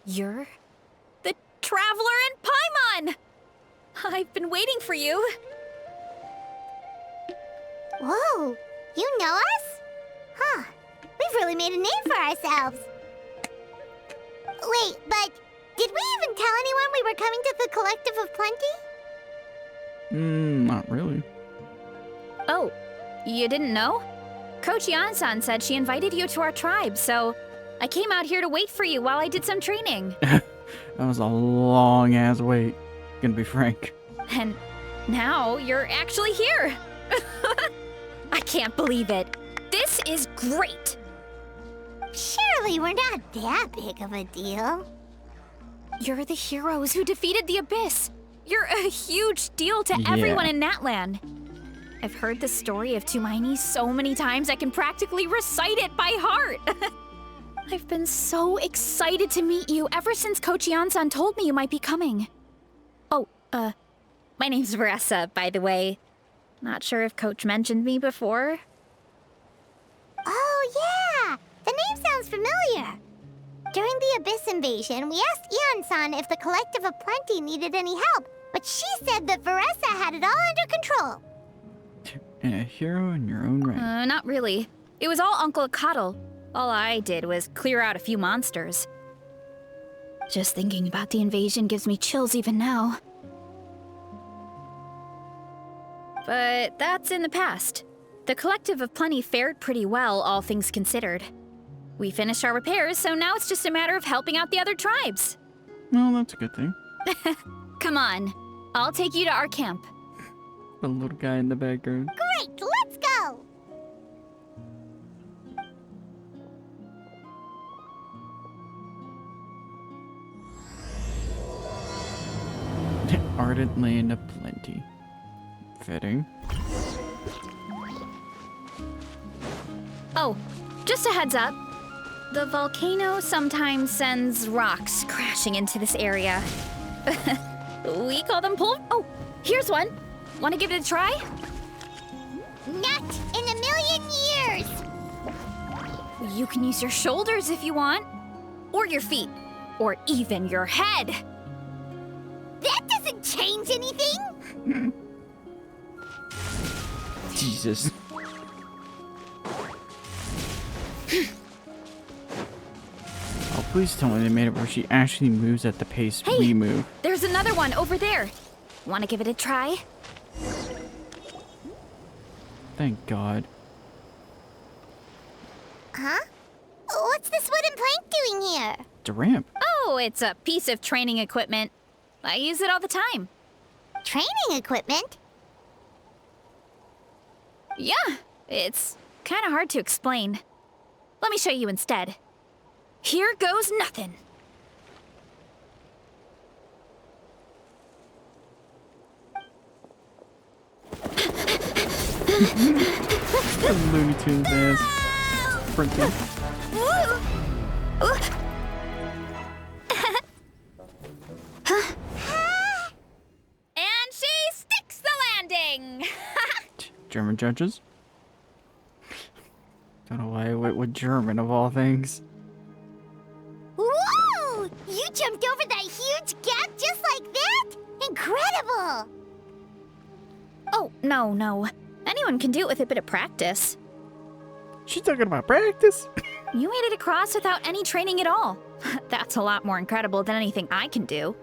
You're the Traveler in Paimon! I've been waiting for you. Whoa, you know us? Huh, we've really made a name for ourselves. Wait, but did we even tell anyone we were coming to the Collective of Plenty? Not really. Oh, you didn't know? Coach Yan-san said she invited you to our tribe, so I came out here to wait for you while I did some training. That was a long-ass wait, gonna be frank. And now you're actually here. I can't believe it. This is great. Surely we're not that big of a deal. You're the heroes who defeated the Abyss. You're a huge deal to everyone in Natlan. I've heard the story of Tumaini so many times I can practically recite it by heart. I've been so excited to meet you ever since Coach Yan-san told me you might be coming. Oh, my name's Varesa, by the way. Not sure if Coach mentioned me before. Oh, yeah! The name sounds familiar. During the Abyss invasion, we asked Ian-san if the Collective of Plenty needed any help, but she said that Varesa had it all under control. And a hero in your own right. Not really. It was all Uncle Akatl. All I did was clear out a few monsters. Just thinking about the invasion gives me chills even now. But that's in the past. The Collective of Plenty fared pretty well, all things considered. We finished our repairs, so now it's just a matter of helping out the other tribes. Well, that's a good thing. Come on, I'll take you to our camp. The little guy in the background. Great, let's go! Ardent land of plenty. Fitting. Oh, just a heads up. The volcano sometimes sends rocks crashing into this area. We call them Oh, here's one. Want to give it a try? Not in a million years! You can use your shoulders if you want. Or your feet. Or even your head. That doesn't change anything! Jesus. Oh, please tell me they made it where she actually moves at the pace we move. There's another one over there. Want to give it a try? Thank God. Huh? What's this wooden plank doing here? It's a ramp. Oh, it's a piece of training equipment. I use it all the time. Training equipment? Yeah, it's kind of hard to explain. Let me show you instead. Here goes nothing. Looney Tunes ass. Sprinting. And she sticks the landing! German judges? Don't know why I went with German of all things. Whoa! You jumped over that huge gap just like that? Incredible! Oh, no. Anyone can do it with a bit of practice. She's talking about practice? You made it across without any training at all. That's a lot more incredible than anything I can do.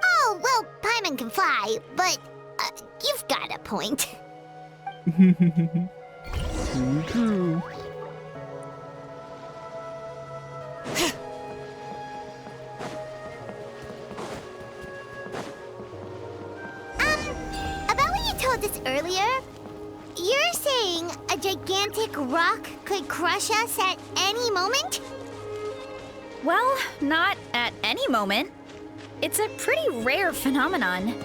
Oh, well, Paimon can fly, but you've got a point. True. About what you told us earlier, you're saying a gigantic rock could crush us at any moment? Well, not at any moment. It's a pretty rare phenomenon.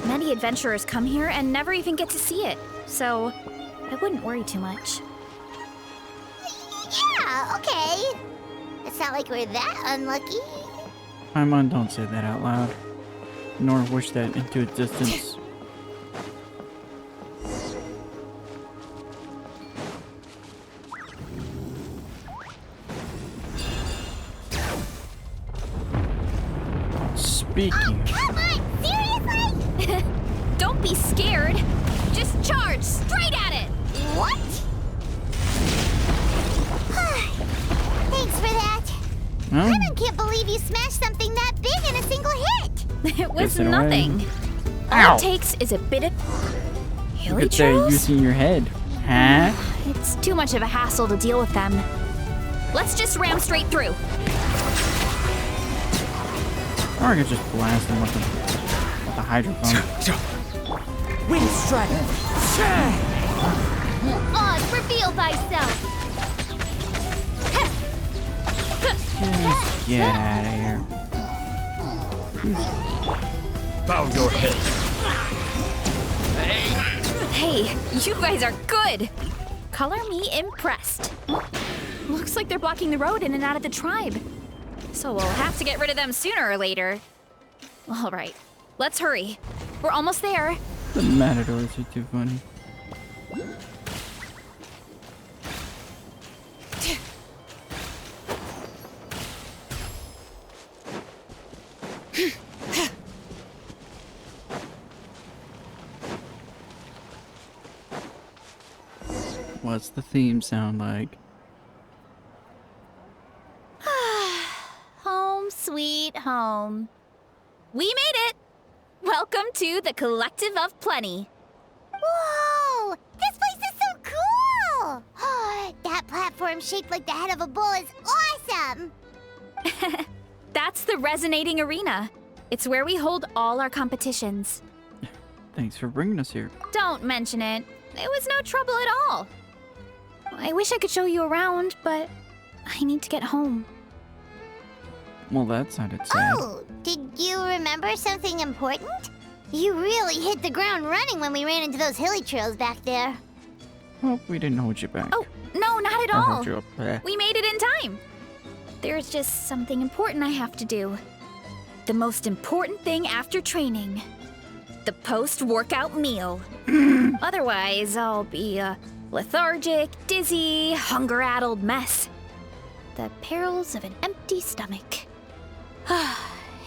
Many adventurers come here and never even get to see it, so I wouldn't worry too much. Yeah, okay. It's not like we're that unlucky. Paimon, don't say that out loud. Nor wish that into existence. Speaking. Come on, seriously? Don't be scared. Just charge straight at it. What? Thanks for that. Well, I can't believe you smashed something that big in a single hit. It was Gets in a way. nothing. All Ow. it takes is a bit of you could say hilichurls. using your head. Huh? It's too much of a hassle to deal with them. Let's just ram straight through. Or I could just blast them with the hydrophone. Wind Strider! Oz, reveal thyself. Just get out of here. Bow your head. Hey, you guys are good. Color me impressed. Looks like they're blocking the road in and out of the tribe. So we'll have to get rid of them sooner or later. All right, let's hurry. We're almost there. The matadors are too funny. What's the theme sound like? Home sweet home. We made it. Welcome to the Collective of Plenty. Whoa! This place is so cool! That platform shaped like the head of a bull is awesome! That's the Resonating Arena. It's where we hold all our competitions. Thanks for bringing us here. Don't mention it. It was no trouble at all. I wish I could show you around, but I need to get home. Well, that sounded sad. Oh, did you remember something important? You really hit the ground running when we ran into those hilly trails back there. Well, we didn't hold you back. Oh, no, not at Or all. hold you up there. We made it in time. There's just something important I have to do. The most important thing after training. The post-workout meal. Otherwise, I'll be a lethargic, dizzy, hunger-addled mess. The perils of an empty stomach.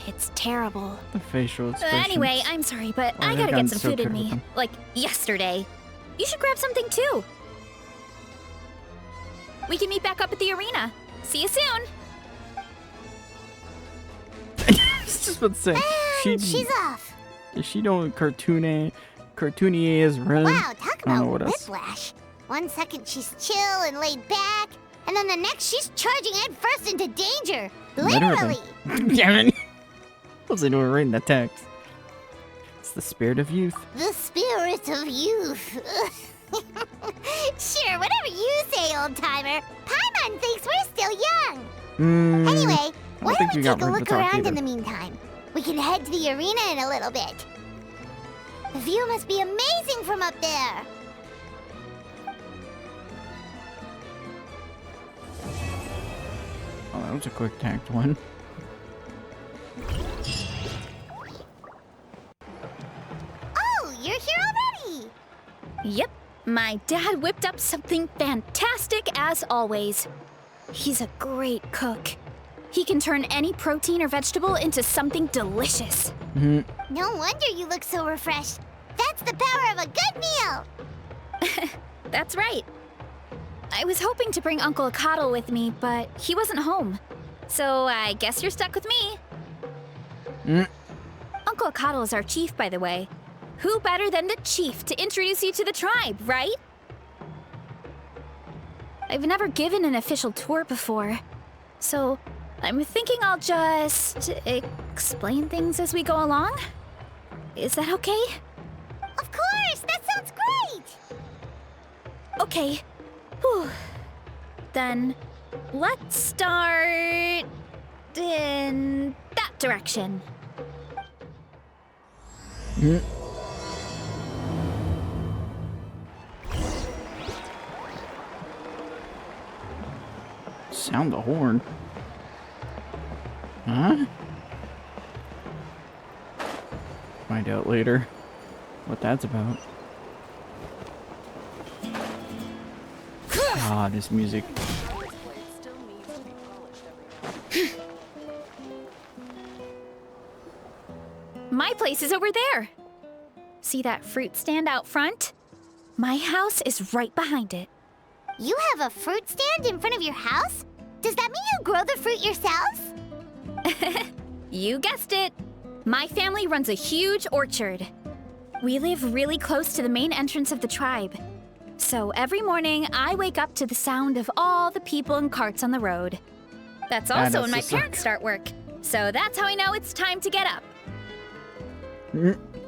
It's terrible. The facial expressions. Anyway, I'm sorry, but Why I have gotta gotten get some so food in good with me. them? Like yesterday. You should grab something too. We can meet back up at the arena. See you soon. I was just about to say. She's off. She don't cartoony as run. Wow, talk I don't know about what else. whiplash. 1 second she's chill and laid back, and then the next she's charging headfirst into danger. Literally. Damn it. Was I doing right in the text? It's the spirit of youth. The spirit of youth. Sure, whatever you say, old timer. Paimon thinks we're still young. Anyway, why think don't we you got take a room to look talk around either. in the meantime? We can head to the arena in a little bit. The view must be amazing from up there. Oh, that was a quick tacked one. Oh, you're here already. Yep, my dad whipped up something fantastic as always. He's a great cook. He can turn any protein or vegetable into something delicious. No wonder you look so refreshed. That's the power of a good meal. That's right. I was hoping to bring Uncle Akatl with me, but he wasn't home. So I guess you're stuck with me. Uncle Akatl is our chief, by the way. Who better than the chief to introduce you to the tribe, right? I've never given an official tour before, so I'm thinking I'll just explain things as we go along. Is that okay? Of course, that sounds great. Okay. Whew. Then let's start in that direction. Sound the horn. Huh? Find out later what that's about. Ah, this music. My place is over there. See that fruit stand out front? My house is right behind it. You have a fruit stand in front of your house? Does that mean you grow the fruit yourselves? You guessed it. My family runs a huge orchard. We live really close to the main entrance of the tribe. So every morning, I wake up to the sound of all the people and carts on the road. That's also when my parents start work. So that's how I know it's time to get up.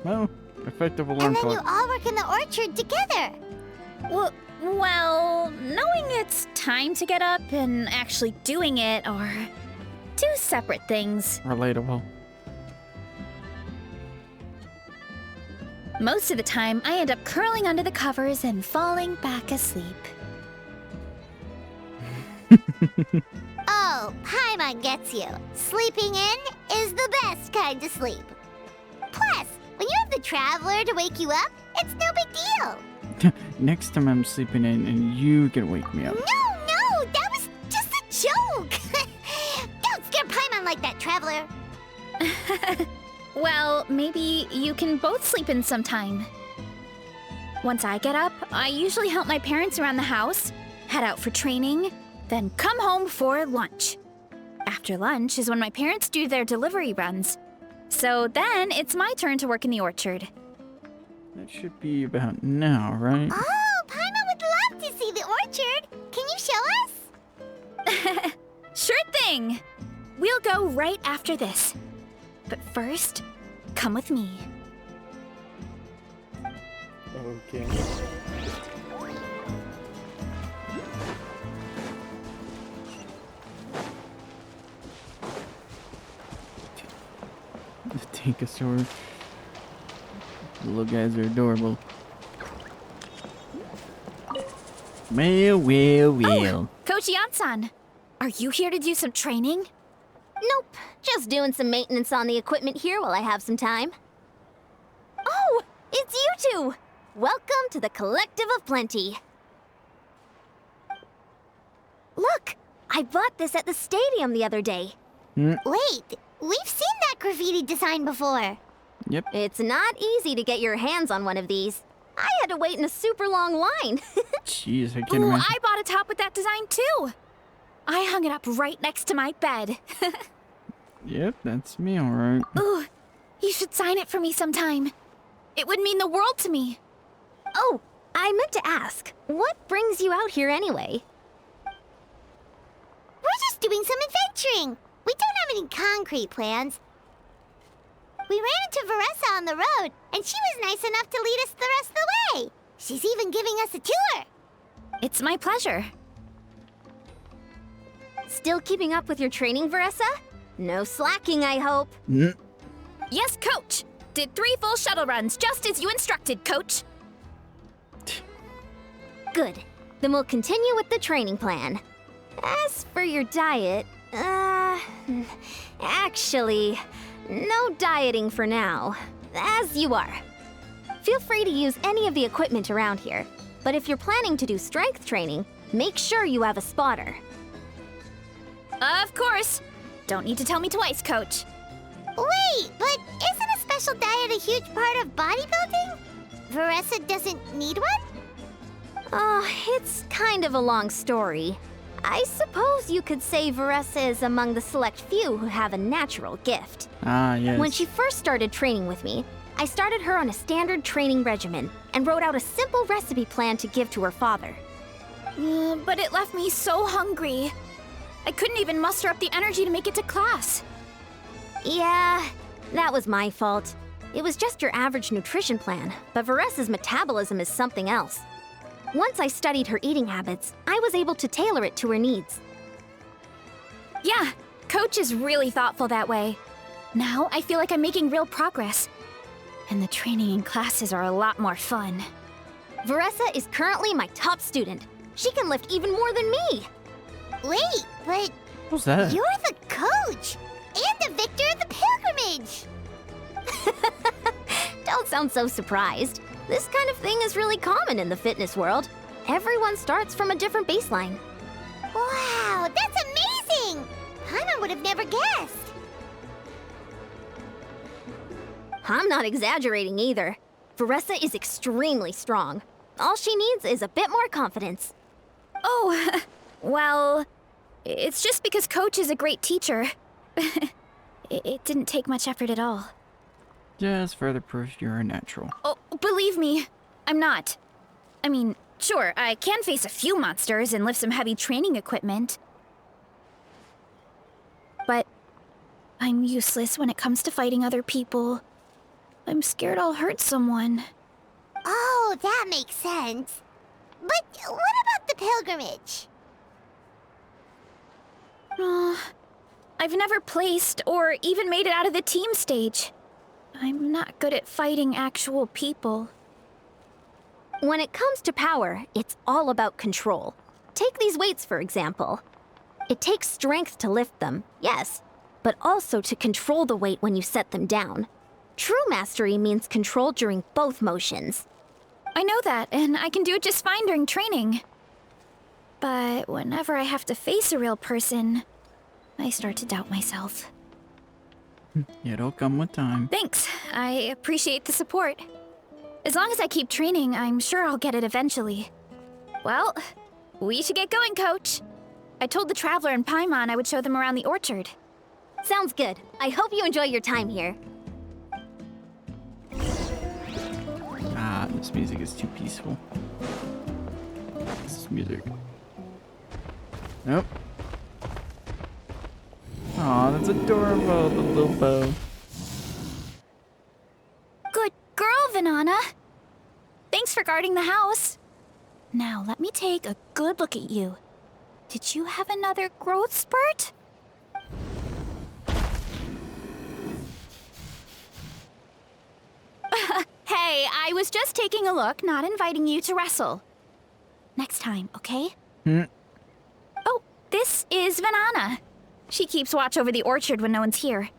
Well, effective alarm And then clock. you all work in the orchard together. Well, knowing it's time to get up and actually doing it are two separate things. Relatable. Most of the time, I end up curling under the covers and falling back asleep. Oh, Paimon gets you. Sleeping in is the best kind of sleep. Plus, when you have the Traveler to wake you up, it's no big deal. Next time I'm sleeping in and you can wake me up. No, that was just a joke. Don't scare Paimon like that, Traveler. Well, maybe you can both sleep in sometime. Once I get up, I usually help my parents around the house, head out for training, then come home for lunch. After lunch is when my parents do their delivery runs. So then it's my turn to work in the orchard. That should be about now, right? Oh, Paimon would love to see the orchard. Can you show us? Sure thing! We'll go right after this. But first, come with me. Okay. The Tankosaur. The little guys are adorable. Well. Coach Yansan, are you here to do some training? Nope, just doing some maintenance on the equipment here while I have some time. Oh, it's you two! Welcome to the Collective of Plenty. Look, I bought this at the stadium the other day. Wait, we've seen that graffiti design before. Yep. It's not easy to get your hands on one of these. I had to wait in a super long line. Jeez, I can't Ooh, imagine. I bought a top with that design too. I hung it up right next to my bed. Yep, that's me, alright. Ooh, you should sign it for me sometime. It would mean the world to me. Oh, I meant to ask, what brings you out here anyway? We're just doing some adventuring. We don't have any concrete plans. We ran into Varesa on the road, and she was nice enough to lead us the rest of the way. She's even giving us a tour. It's my pleasure. Still keeping up with your training, Varesa? No slacking, I hope. Yes, Coach. Did 3 full shuttle runs, just as you instructed, Coach. Good. Then we'll continue with the training plan. As for your diet, actually, no dieting for now. As you are. Feel free to use any of the equipment around here. But if you're planning to do strength training, make sure you have a spotter. Of course. Don't need to tell me twice, Coach. Wait, but isn't a special diet a huge part of bodybuilding? Varesa doesn't need one? Oh, it's kind of a long story. I suppose you could say Varesa is among the select few who have a natural gift. Ah, yes. When she first started training with me, I started her on a standard training regimen and wrote out a simple recipe plan to give to her father. But it left me so hungry. I couldn't even muster up the energy to make it to class. Yeah, that was my fault. It was just your average nutrition plan, but Varesa's metabolism is something else. Once I studied her eating habits, I was able to tailor it to her needs. Yeah, Coach is really thoughtful that way. Now I feel like I'm making real progress. And the training and classes are a lot more fun. Varesa is currently my top student. She can lift even more than me. Wait, but What's that? you're the coach and the victor of the pilgrimage. Don't sound so surprised. This kind of thing is really common in the fitness world. Everyone starts from a different baseline. Wow, that's amazing! Paimon would have never guessed. I'm not exaggerating either. Varesa is extremely strong. All she needs is a bit more confidence. Oh, well, it's just because Coach is a great teacher. It didn't take much effort at all. Just further proof you're a natural. Oh, believe me, I'm not. I mean, sure, I can face a few monsters and lift some heavy training equipment. But I'm useless when it comes to fighting other people. I'm scared I'll hurt someone. Oh, that makes sense. But what about the pilgrimage? I've never placed or even made it out of the team stage. I'm not good at fighting actual people. When it comes to power, it's all about control. Take these weights, for example. It takes strength to lift them, yes, but also to control the weight when you set them down. True mastery means control during both motions. I know that, and I can do it just fine during training. But whenever I have to face a real person, I start to doubt myself. It'll come with time. Thanks. I appreciate the support. As long as I keep training, I'm sure I'll get it eventually. Well, we should get going, Coach. I told the Traveler and Paimon I would show them around the orchard. Sounds good. I hope you enjoy your time here. Ah, this music is too peaceful. This is music. Nope. Aw, that's adorable, the little bow. Good girl, Vanana. Thanks for guarding the house. Now, let me take a good look at you. Did you have another growth spurt? Hey, I was just taking a look, not inviting you to wrestle. Next time, okay? Oh, this is Vanana. She keeps watch over the orchard when no one's here.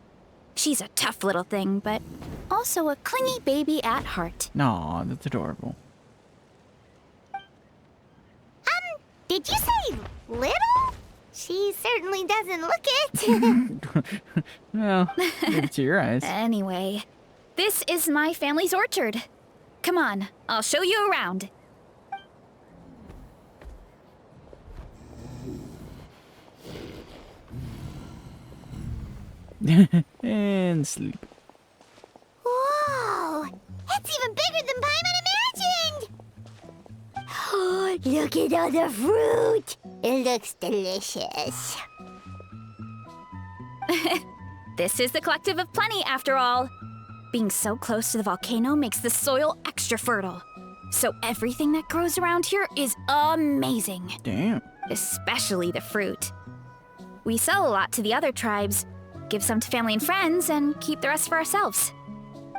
She's a tough little thing, but also a clingy baby at heart. Aw, that's adorable. Did you say little? She certainly doesn't look it. Well, give it to your eyes. Anyway, this is my family's orchard. Come on, I'll show you around. And sleep. Whoa! It's even bigger than Paimon imagined! Oh, look at all the fruit! It looks delicious. This is the Collective of Plenty, after all. Being so close to the volcano makes the soil extra fertile. So everything that grows around here is amazing. Damn. Especially the fruit. We sell a lot to the other tribes, give some to family and friends, and keep the rest for ourselves.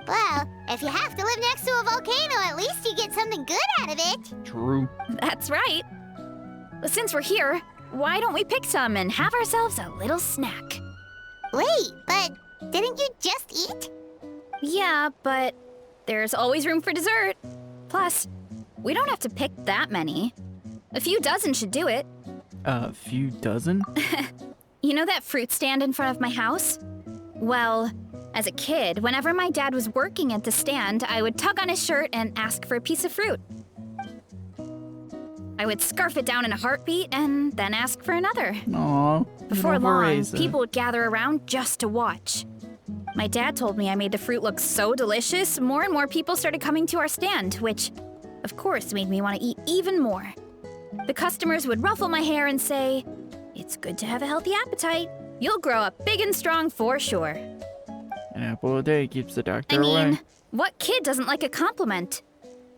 Well, if you have to live next to a volcano, at least you get something good out of it. True. That's right. But since we're here, why don't we pick some and have ourselves a little snack? Wait, but didn't you just eat? Yeah, but there's always room for dessert. Plus, we don't have to pick that many. A few dozen should do it. A few dozen? You know that fruit stand in front of my house? Well, as a kid, whenever my dad was working at the stand, I would tug on his shirt and ask for a piece of fruit. I would scarf it down in a heartbeat and then ask for another. Aw. Before little long, Varesa. people would gather around just to watch. My dad told me I made the fruit look so delicious, more and more people started coming to our stand, which, of course, made me want to eat even more. The customers would ruffle my hair and say, "It's good to have a healthy appetite. You'll grow up big and strong for sure." An apple a day keeps the doctor I mean, away. what kid doesn't like a compliment?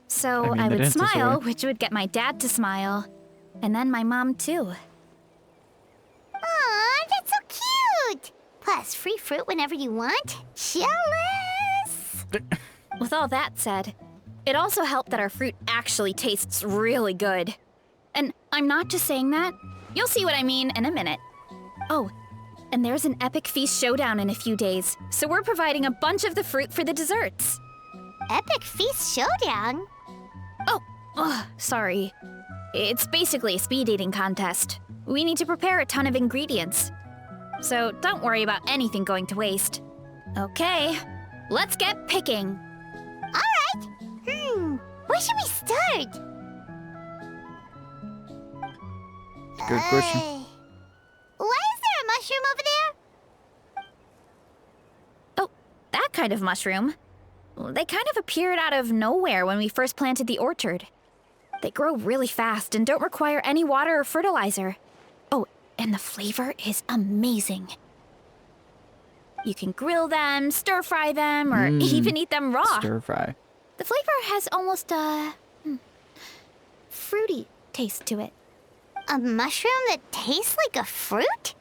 So I mean, I the would dentist smile, away. which would get my dad to smile. And then my mom, too. Aw, that's so cute! Plus, free fruit whenever you want. Jealous! With all that said, it also helped that our fruit actually tastes really good. And I'm not just saying that. You'll see what I mean in a minute. Oh, and there's an epic feast showdown in a few days, so we're providing a bunch of the fruit for the desserts. Epic Feast Showdown? Oh, sorry. It's basically a speed dating contest. We need to prepare a ton of ingredients. So don't worry about anything going to waste. Okay, let's get picking. Alright. Where should we start? Good question. Why is there a mushroom over there? Oh, that kind of mushroom. They kind of appeared out of nowhere when we first planted the orchard. They grow really fast and don't require any water or fertilizer. Oh, and the flavor is amazing. You can grill them, stir-fry them, or even eat them raw. Stir-fry. The flavor has almost a fruity taste to it. A mushroom that tastes like a fruit?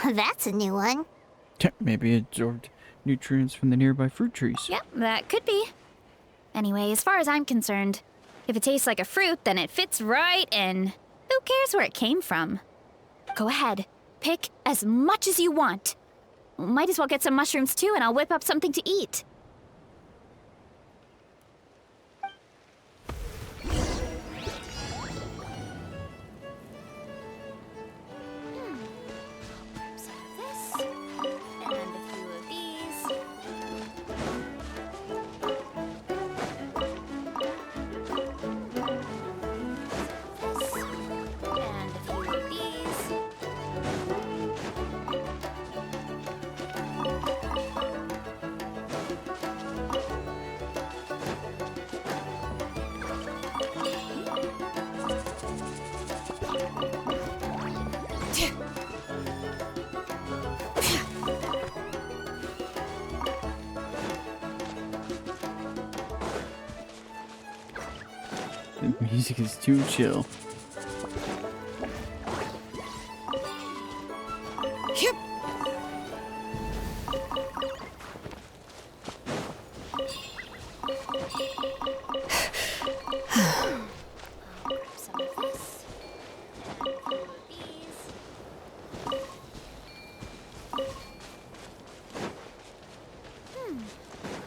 That's a new one. Maybe it absorbed nutrients from the nearby fruit trees. Yep, that could be. Anyway, as far as I'm concerned, if it tastes like a fruit, then it fits right in. Who cares where it came from? Go ahead, pick as much as you want. Might as well get some mushrooms too, and I'll whip up something to eat. Some of this, and a few of these. And a few of these. The music is too chill. Yep. Grab some of this and a few of these.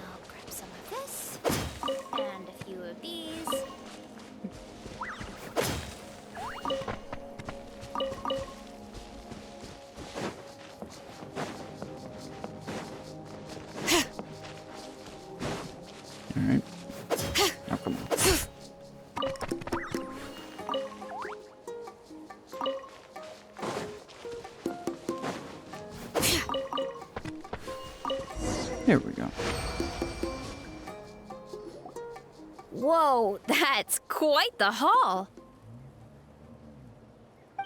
I'll grab some of this and a few of these. Alright. Oh, come on. There we go. Whoa, that's quite the haul.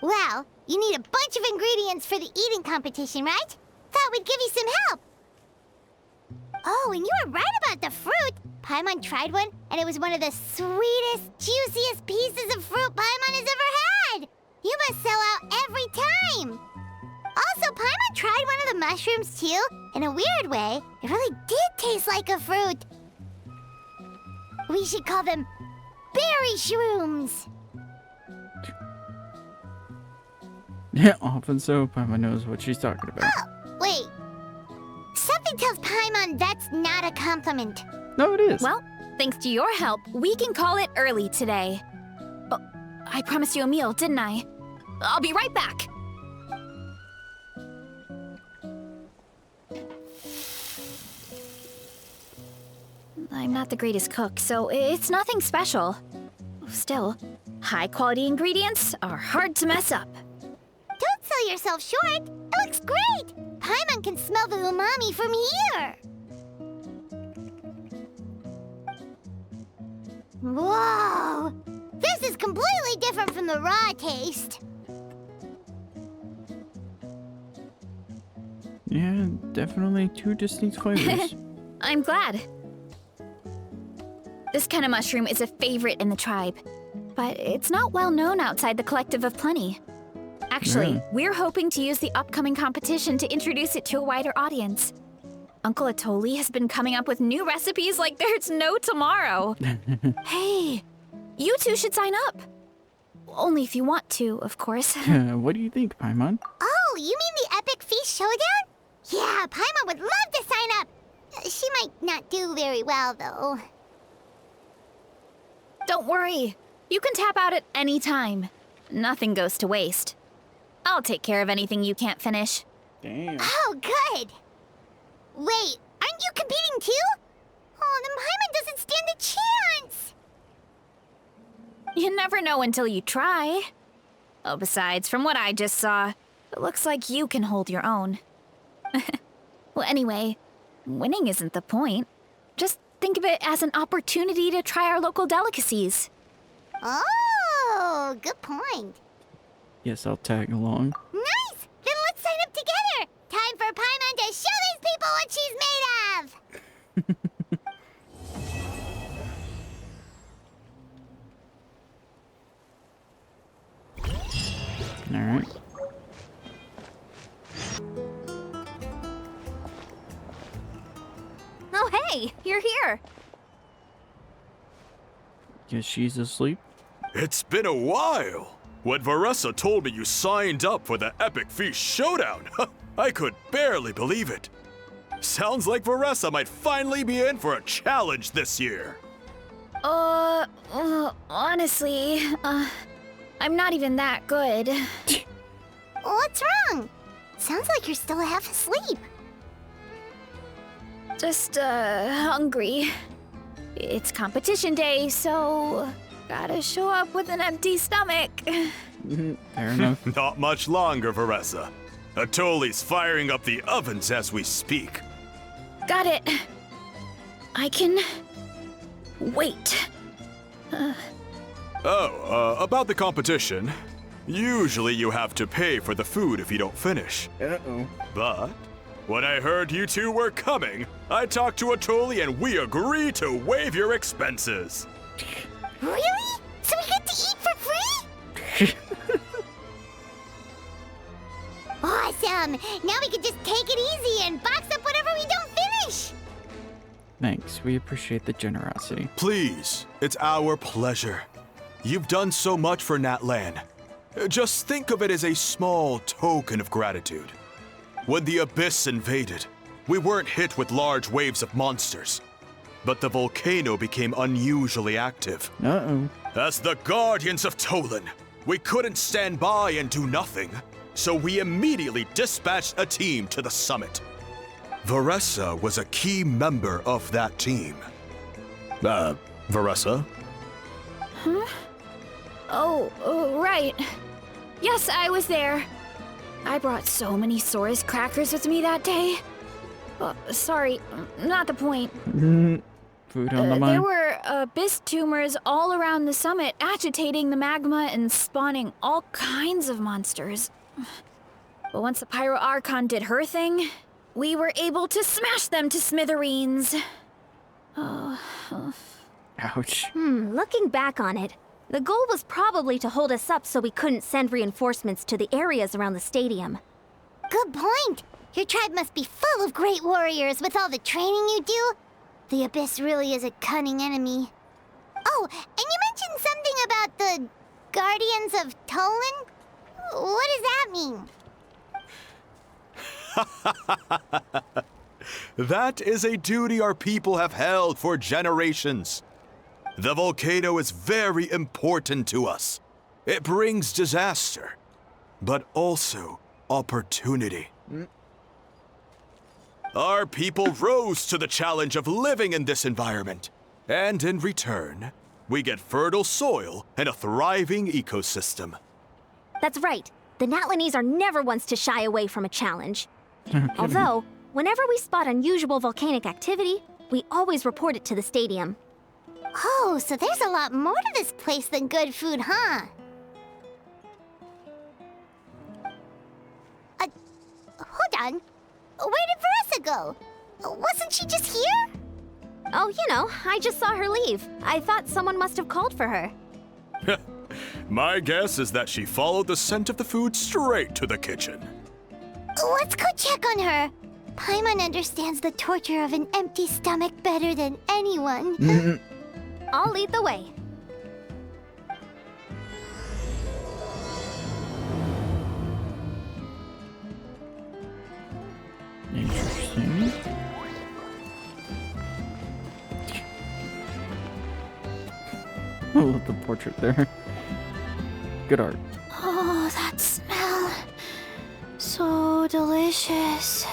Well, you need a bunch of ingredients for the eating competition, right? Thought we'd give you some help. Oh, and you were right about the fruit. Paimon tried one, and it was one of the sweetest, juiciest pieces of fruit Paimon has ever had. You must sell out every time. Also, Paimon tried one of the mushrooms, too. In a weird way, it really did taste like a fruit. We should call them berry shrooms. Yeah, often so. Paimon knows what she's talking about. Oh, wait. Something tells Paimon that's not a compliment. No, it is. Well, thanks to your help, we can call it early today. Oh, I promised you a meal, didn't I? I'll be right back. I'm not the greatest cook, so it's nothing special. Still, high-quality ingredients are hard to mess up. Don't sell yourself short. It looks great. Paimon can smell the umami from here. Whoa! This is completely different from the raw taste. Yeah, definitely two distinct flavors. I'm glad. This kind of mushroom is a favorite in the tribe, but it's not well known outside the Collective of Plenty. Actually, Yeah. we're hoping to use the upcoming competition to introduce it to a wider audience. Uncle Atoli has been coming up with new recipes like there's no tomorrow. Hey, you two should sign up. Only if you want to, of course. What do you think, Paimon? Oh, you mean the Epic Feast Showdown? Yeah, Paimon would love to sign up. She might not do very well, though. Don't worry. You can tap out at any time. Nothing goes to waste. I'll take care of anything you can't finish. Damn. Oh, good. Wait, aren't You competing too? Oh, then Paimon doesn't stand a chance! You never know until you try. Oh, besides, from what I just saw, it looks like you can hold your own. Well, anyway, winning isn't the point. Just think of it as an opportunity to try our local delicacies. Oh, good point. Yes, I'll tag along. Nice! Then let's sign up together! Time for Paimon to show these people what she's made of! Alright. Oh, hey, you're here. Guess she's asleep. It's been a while. When Varesa told me you signed up for the Epic Feast Showdown, I could barely believe it. Sounds like Varesa might finally be in for a challenge this year. Honestly, I'm not even that good. What's wrong? Sounds like you're still half asleep. Just, hungry. It's competition day, so gotta show up with an empty stomach. Fair enough. Not much longer, Varesa. Atoli's firing up the ovens as we speak. Got it. I can wait. About the competition. Usually you have to pay for the food if you don't finish. Uh-oh. But when I heard you two were coming, I talked to Atoli and we agreed to waive your expenses. Really? So we get to eat for free? Awesome! Now we can just take it easy and box up whatever we don't finish! Thanks, we appreciate the generosity. Please, it's our pleasure. You've done so much for Natlan. Just think of it as a small token of gratitude. When the Abyss invaded, we weren't hit with large waves of monsters, but the volcano became unusually active. Uh-oh. As the Guardians of Tolan, we couldn't stand by and do nothing, so we immediately dispatched a team to the summit. Varesa was a key member of that team. Varesa? Oh, right. Yes, I was there. I brought so many Saurus crackers with me that day. Sorry, not the point. Food on the There mind. were abyss tumors all around the summit, agitating the magma and spawning all kinds of monsters. But once the Pyro Archon did her thing, we were able to smash them to smithereens. Ouch. Looking back on it, the goal was probably to hold us up so we couldn't send reinforcements to the areas around the stadium. Good point! Your tribe must be full of great warriors with all the training you do. The Abyss really is a cunning enemy. Oh, and you mentioned something about the Guardians of Tolan? What does that mean? That is a duty our people have held for generations. The volcano is very important to us. It brings disaster, but also opportunity. Our people rose to the challenge of living in this environment, and in return, we get fertile soil and a thriving ecosystem. That's right. The Natlanese are never ones to shy away from a challenge. Although, whenever we spot unusual volcanic activity, we always report it to the stadium. Oh, so there's a lot more to this place than good food, huh? Hold on. Where did Varesa go? Wasn't she just here? Oh, you know, I just saw her leave. I thought someone must have called for her. My guess is that she followed the scent of the food straight to the kitchen. Let's go check on her. Paimon understands the torture of an empty stomach better than anyone. I'll lead the way. Interesting. I love the portrait there. Good art. Oh, that smell. So delicious.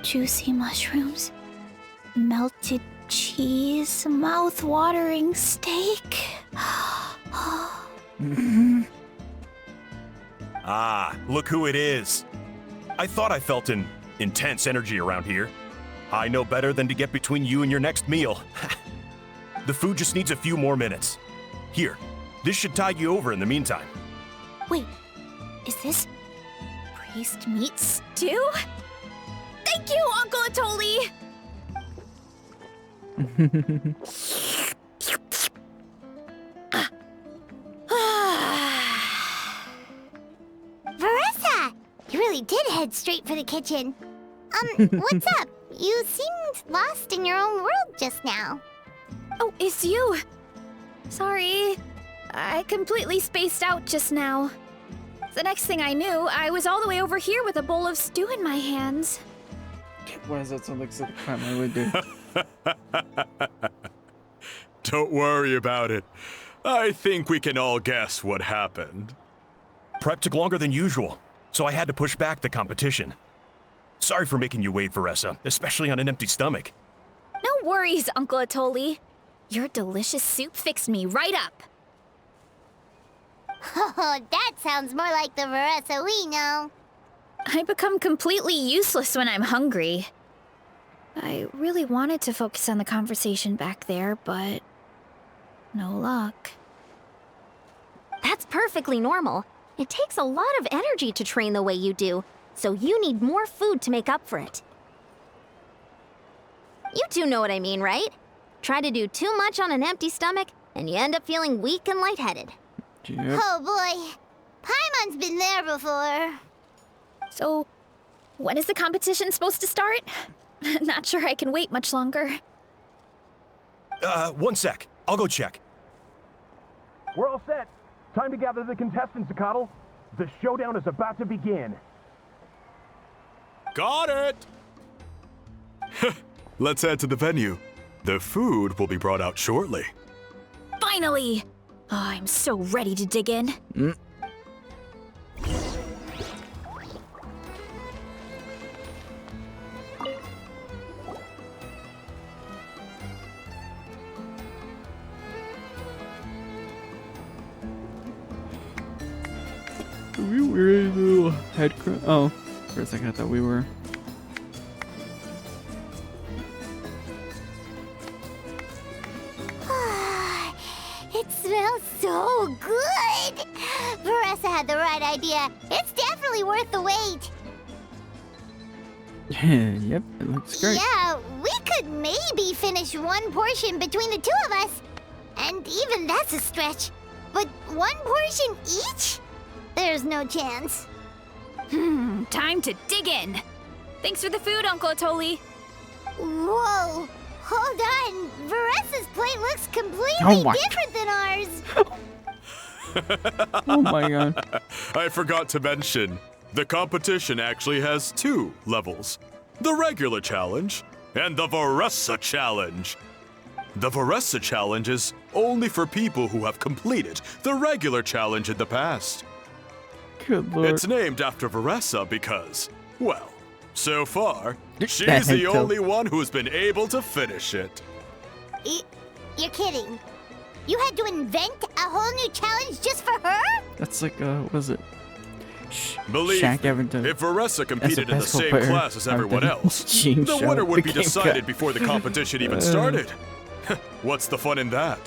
Juicy mushrooms, melted cheese, mouth-watering steak. Ah, look who it is. I thought I felt an intense energy around here. I know better than to get between you and your next meal. The food just needs a few more minutes. Here, this should tide you over in the meantime. Wait, is this priest meat stew? Thank you, Uncle Atoli! Varesa! You really did head straight for the kitchen. What's up? You seemed lost in your own world just now. Oh, it's you. Sorry. I completely spaced out just now. The next thing I knew, I was all the way over here with a bowl of stew in my hands. Why does that sound like something I would do? Don't worry about it. I think we can all guess what happened. Prep took longer than usual, so I had to push back the competition. Sorry for making you wait, Varesa, especially on an empty stomach. No worries, Uncle Atoli. Your delicious soup fixed me right up. Oh, that sounds more like the Varesa we know. I become completely useless when I'm hungry. I really wanted to focus on the conversation back there, but no luck. That's perfectly normal. It takes a lot of energy to train the way you do, so you need more food to make up for it. You two know what I mean, right? Try to do too much on an empty stomach, and you end up feeling weak and lightheaded. Yep. Oh boy, Paimon's been there before. So, when is the competition supposed to start? Not sure I can wait much longer. 1 sec. I'll go check. We're all set. Time to gather the contestants, Akatl. The showdown is about to begin. Got it! Let's head to the venue. The food will be brought out shortly. Finally! Oh, I'm so ready to dig in. We were a little head Oh, for a second I thought we were. It smells so good! Varesa had the right idea. It's definitely worth the wait. Yep, it looks great. Yeah, we could maybe finish one portion between the two of us. And even that's a stretch. But one portion each? There's no chance. Time to dig in. Thanks for the food, Uncle Atoli. Whoa! Hold on. Varesa's plate looks completely Oh my different than ours. Oh my god. I forgot to mention, the competition actually has 2 levels. The regular challenge and the Varesa challenge. The Varesa challenge is only for people who have completed the regular challenge in the past. Good lord. It's named after Varesa because, well, so far, That she's the head tilt. only one who's been able to finish it. You're kidding. You had to invent a whole new challenge just for her? That's like, what was it? Believe Shaq me, Everton. if Varesa competed in the basketball same player class as everyone of the else, Gene the show winner would be became decided cut. before the competition even started. What's the fun in that?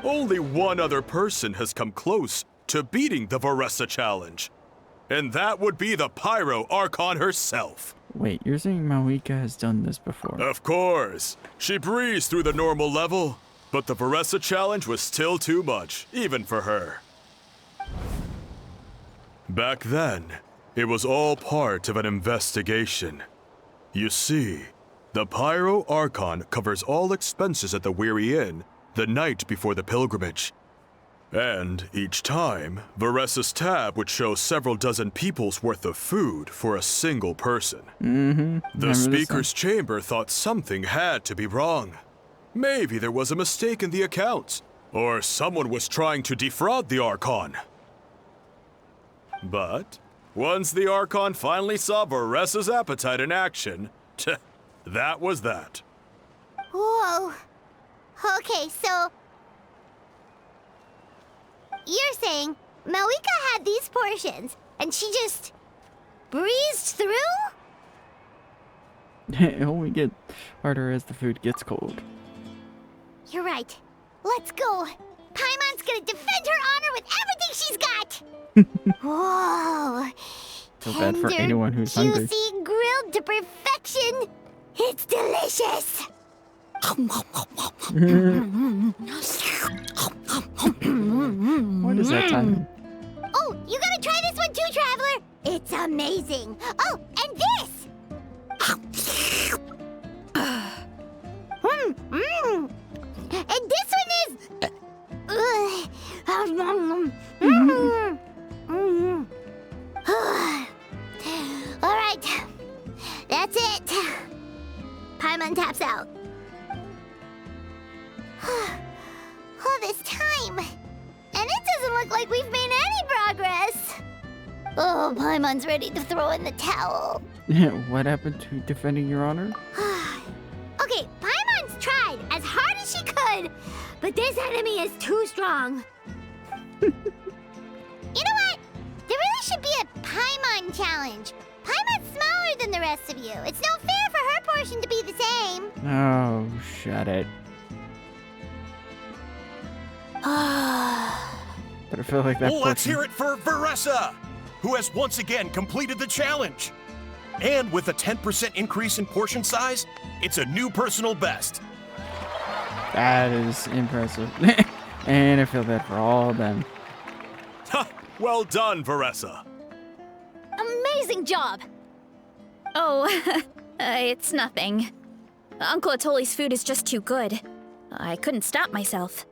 Only one other person has come close to beating the Varesa challenge, and that would be the Pyro Archon herself. Wait, you're saying Mawika has done this before? Of course. She breezed through the normal level, but the Varesa challenge was still too much, even for her. Back then, it was all part of an investigation. You see, the Pyro Archon covers all expenses at the Weary Inn the night before the pilgrimage. And each time, Varesa's tab would show several dozen people's worth of food for a single person. The speaker's chamber thought something had to be wrong. Maybe there was a mistake in the accounts, or someone was trying to defraud the Archon. But Once the Archon finally saw Varesa's appetite in action, that was that. Whoa. Okay, so... You're saying Malika had these portions, and she just breezed through? It only gets harder as the food gets cold. You're right. Let's go. Paimon's gonna defend her honor with everything she's got! Whoa. Feel bad for Tender, anyone who's hungry. juicy, grilled to perfection. It's delicious. What is that time? Oh, you gotta try this one too, Traveler. It's amazing. Oh, and this. And this one is. All right, that's it. Paimon taps out. All this time, and it doesn't look like we've made any progress. Oh, Paimon's ready to throw in the towel. What happened to defending your honor? Okay, Paimon's tried as hard as she could, but this enemy is too strong. You know what? There really should be a Paimon challenge. Paimon's smaller than the rest of you. It's no fair for her portion to be the same. Oh, shut it. But I feel like that Let's portion- hear it for Varesa, who has once again completed the challenge. And with a 10% increase in portion size, it's a new personal best. That is impressive. And I feel bad for all of them. Ha! Well done, Varesa. Amazing job! Oh, it's nothing. Uncle Atoli's food is just too good. I couldn't stop myself.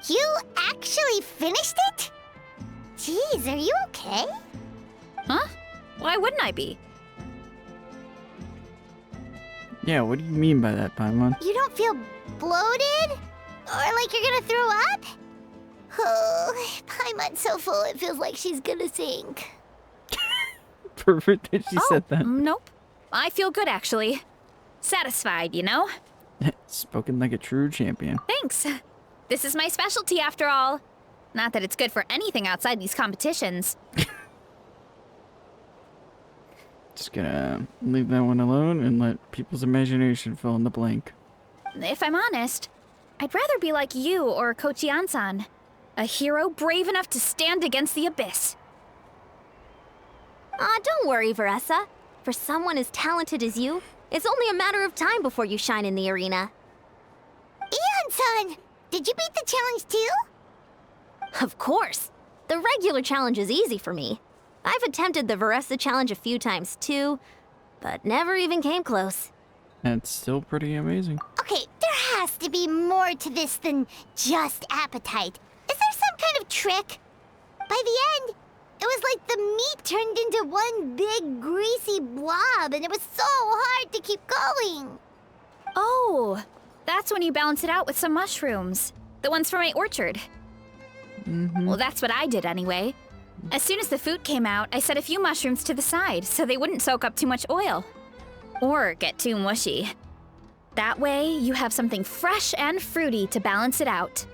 You actually finished it? Jeez, are you okay? Huh? Why wouldn't I be? Yeah, what do you mean by that, Paimon? You don't feel bloated? Or like you're gonna throw up? Oh, Paimon's so full it feels like she's gonna sink. Perfect that she said that. Nope. I feel good, actually. Satisfied, you know? Spoken like a true champion. Thanks. This is my specialty, after all. Not that it's good for anything outside these competitions. Just gonna leave that one alone and let people's imagination fill in the blank. If I'm honest, I'd rather be like you or Kochi-an-san. A hero brave enough to stand against the abyss. Don't worry, Varesa. For someone as talented as you, it's only a matter of time before you shine in the arena. Ian-san, did you beat the challenge too? Of course. The regular challenge is easy for me. I've attempted the Varesa challenge a few times too, but never even came close. That's still pretty amazing. Okay, there has to be more to this than just appetite. Is there some kind of trick? By the end, it was like the meat turned into one big greasy blob, and it was so hard to keep going. Oh, that's when you balance it out with some mushrooms. The ones from my orchard. Well, that's what I did anyway. As soon as the food came out, I set a few mushrooms to the side so they wouldn't soak up too much oil. Or get too mushy. That way, you have something fresh and fruity to balance it out.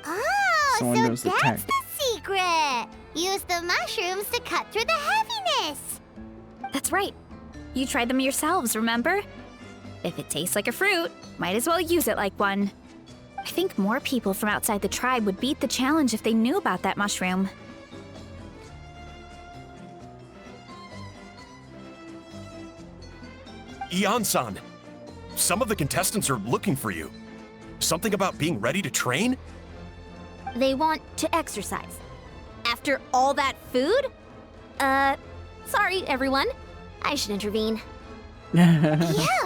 Oh, Someone so knows the that's tech. the secret. Use the mushrooms to cut through the heaviness. That's right. You tried them yourselves, remember? If it tastes like a fruit, might as well use it like one. I think more people from outside the tribe would beat the challenge if they knew about that mushroom. Ian-san, some of the contestants are looking for you. Something about being ready to train? They want to exercise. After all that food? Sorry, everyone. I should intervene. Yeah,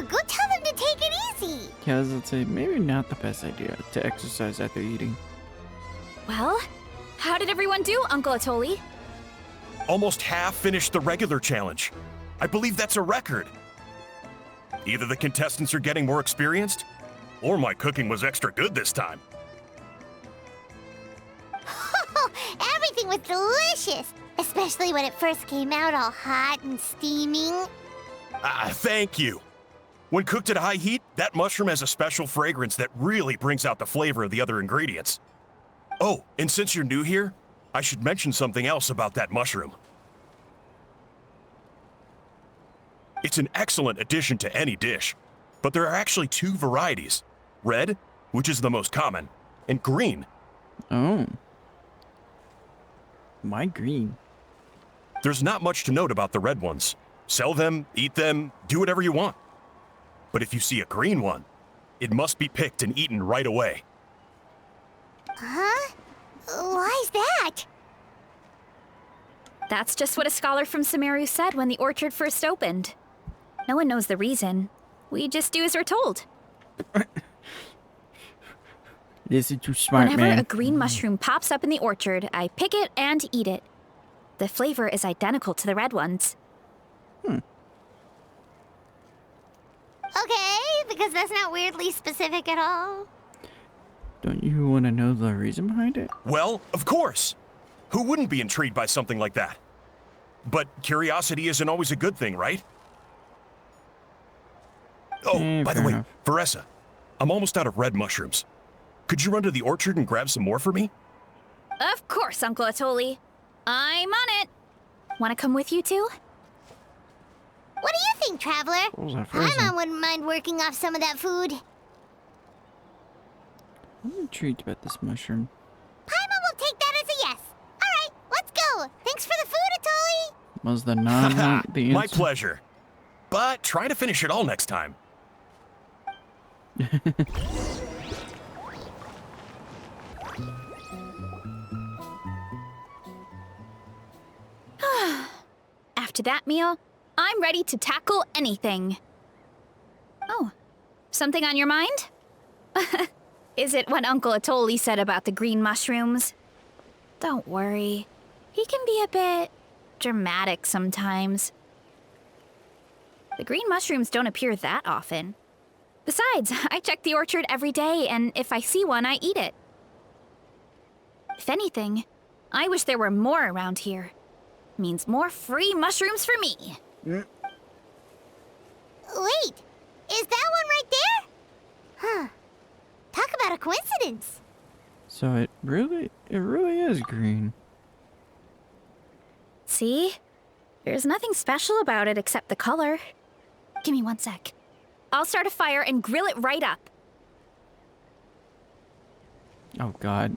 go tell them to take it easy. Yeah, I'd say maybe not the best idea to exercise after eating. Well, how did everyone do, Uncle Atoli? Almost half finished the regular challenge. I believe that's a record. Either the contestants are getting more experienced, or my cooking was extra good this time. Everything was delicious. Especially when it first came out all hot and steaming. Thank you. When cooked at high heat, that mushroom has a special fragrance that really brings out the flavor of the other ingredients. Oh, and since you're new here, I should mention something else about that mushroom. It's an excellent addition to any dish, but there are actually two varieties. Red, which is the most common, and green. Oh. Why green? There's not much to note about the red ones. Sell them, eat them, do whatever you want. But if you see a green one, it must be picked and eaten right away. Huh? Why's that? That's just what a scholar from Sumeru said when the orchard first opened. No one knows the reason. We just do as we're told. This is too smart, Whenever man. a green mushroom pops up in the orchard, I pick it and eat it. The flavor is identical to the red ones. Okay, because that's not weirdly specific at all. Don't you want to know the reason behind it? Well, of course. Who wouldn't be intrigued by something like that? But curiosity isn't always a good thing, right? Oh, by the fair way, enough. Varesa, I'm almost out of red mushrooms. Could you run to the orchard and grab some more for me? Of course, Uncle Atoli. I'm on it. Want to come with you too? What do you think, Traveler? What was that phrasing? Paimon wouldn't mind working off some of that food. I'm intrigued about this mushroom. Paimon will take that as a yes. Alright, let's go. Thanks for the food, Atoli. Was the non not the answer? My pleasure. But try to finish it all next time. After that meal, I'm ready to tackle anything. Oh, something on your mind? Is it what Uncle Atoli said about the green mushrooms? Don't worry. He can be a bit dramatic sometimes. The green mushrooms don't appear that often. Besides, I check the orchard every day, and if I see one, I eat it. If anything, I wish there were more around here. Means more free mushrooms for me. Wait, is that one right there? Huh. Talk about a coincidence. So it really is green. See? There's nothing special about it except the color. Give me 1 sec. I'll start a fire and grill it right up. Oh god.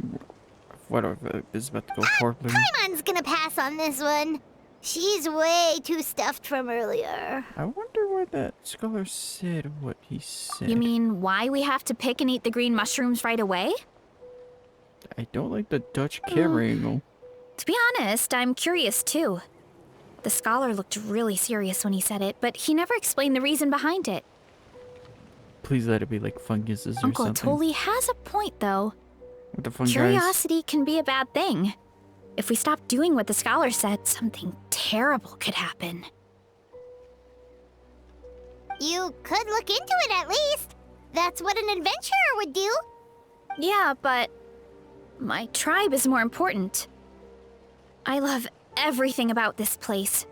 What if this is about to go horribly? Paimon's gonna pass on this one. She's way too stuffed from earlier. I wonder what that scholar said, what he said. You mean why we have to pick and eat the green mushrooms right away? I don't like the Dutch camera angle. To be honest, I'm curious too. The scholar looked really serious when he said it, but he never explained the reason behind it. Please let it be like funguses or Uncle something. Atoli has a point though. What the fun guys? Curiosity can be a bad thing. If we stop doing what the scholar said, something terrible could happen. You could look into it at least. That's what an adventurer would do. Yeah, but my tribe is more important. I love everything about this place.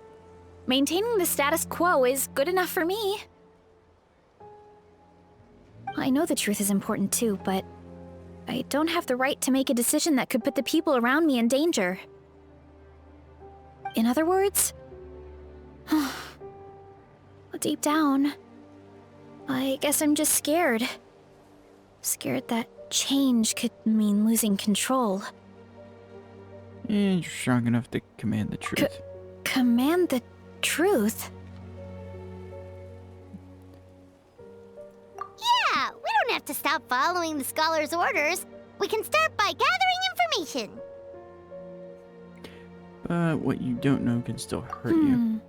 Maintaining the status quo is good enough for me. I know the truth is important too, but I don't have the right to make a decision that could put the people around me in danger. In other words, deep down, I guess I'm just scared. Scared that change could mean losing control. And you're strong enough to command the truth. Command the truth? Yeah, we don't have to stop following the scholar's orders. We can start by gathering information. But what you don't know can still hurt you.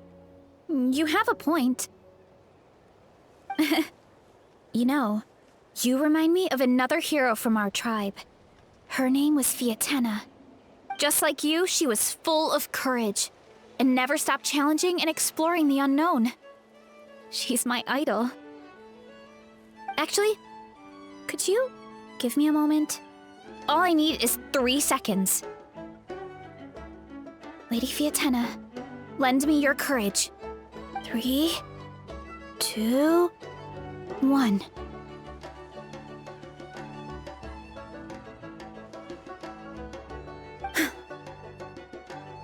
You have a point. You know, you remind me of another hero from our tribe. Her name was Fiatena. Just like you, she was full of courage and never stopped challenging and exploring the unknown. She's my idol. Actually, could you give me a moment? All I need is 3 seconds. Lady Fiatena, lend me your courage. 3, 2, 1.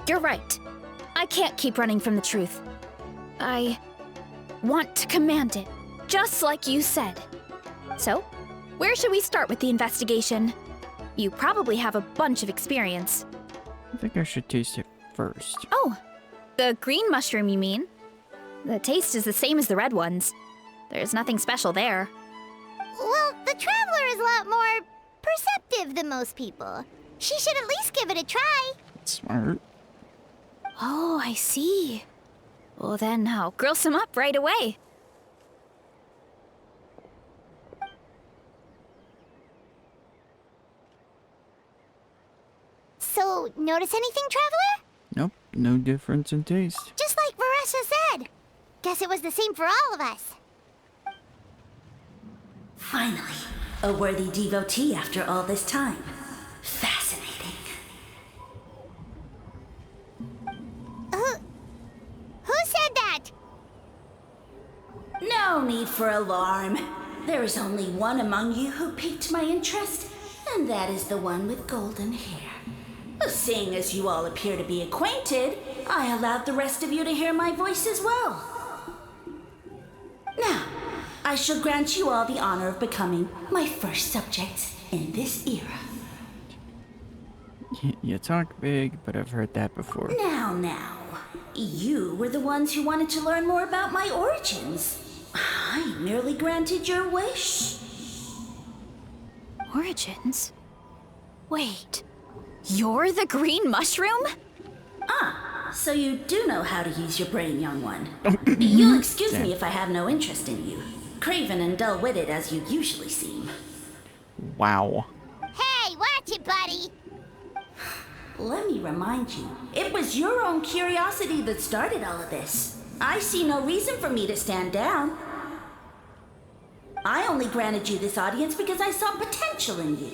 You're right. I can't keep running from the truth. I want to command it, just like you said. So, where should we start with the investigation? You probably have a bunch of experience. I think I should taste it first. Oh, the green mushroom, you mean? The taste is the same as the red ones. There's nothing special there. Well, the Traveler is a lot more perceptive than most people. She should at least give it a try. Smart. Oh, I see. Well, then I'll grill some up right away. So, notice anything, Traveler? Nope, no difference in taste. Just like Varesa said. Guess it was the same for all of us. Finally, a worthy devotee after all this time. Fascinating. Who said that? No need for alarm. There is only one among you who piqued my interest, and that is the one with golden hair. Seeing as you all appear to be acquainted, I allowed the rest of you to hear my voice as well. Now, I shall grant you all the honor of becoming my first subjects in this era. You talk big, but I've heard that before. Now. You were the ones who wanted to learn more about my origins. I merely granted your wish. Origins? Wait, you're the green mushroom? So you do know how to use your brain, young one. You'll excuse me if I have no interest in you. Craven and dull-witted as you usually seem. Wow. Hey, watch it, buddy. Let me remind you, it was your own curiosity that started all of this. I see no reason for me to stand down. I only granted you this audience because I saw potential in you.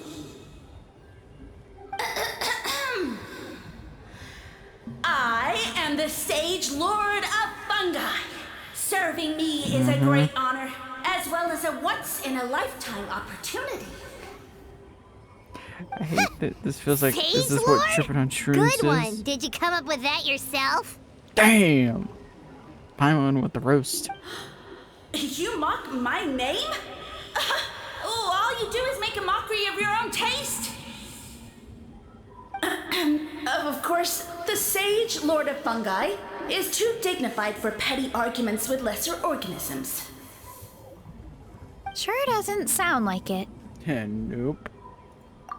I am the Sage Lord of Fungi. Serving me is a great honor, as well as a once-in-a-lifetime opportunity. I hate that this feels like Sage this is Lord? what tripping on shrooms Good is. one. Did you come up with that yourself? Damn! Paimon with the roast. You mock my name? All you do is make a mockery of your own taste. Of course, the Sage Lord of Fungi is too dignified for petty arguments with lesser organisms. Sure doesn't sound like it. Nope.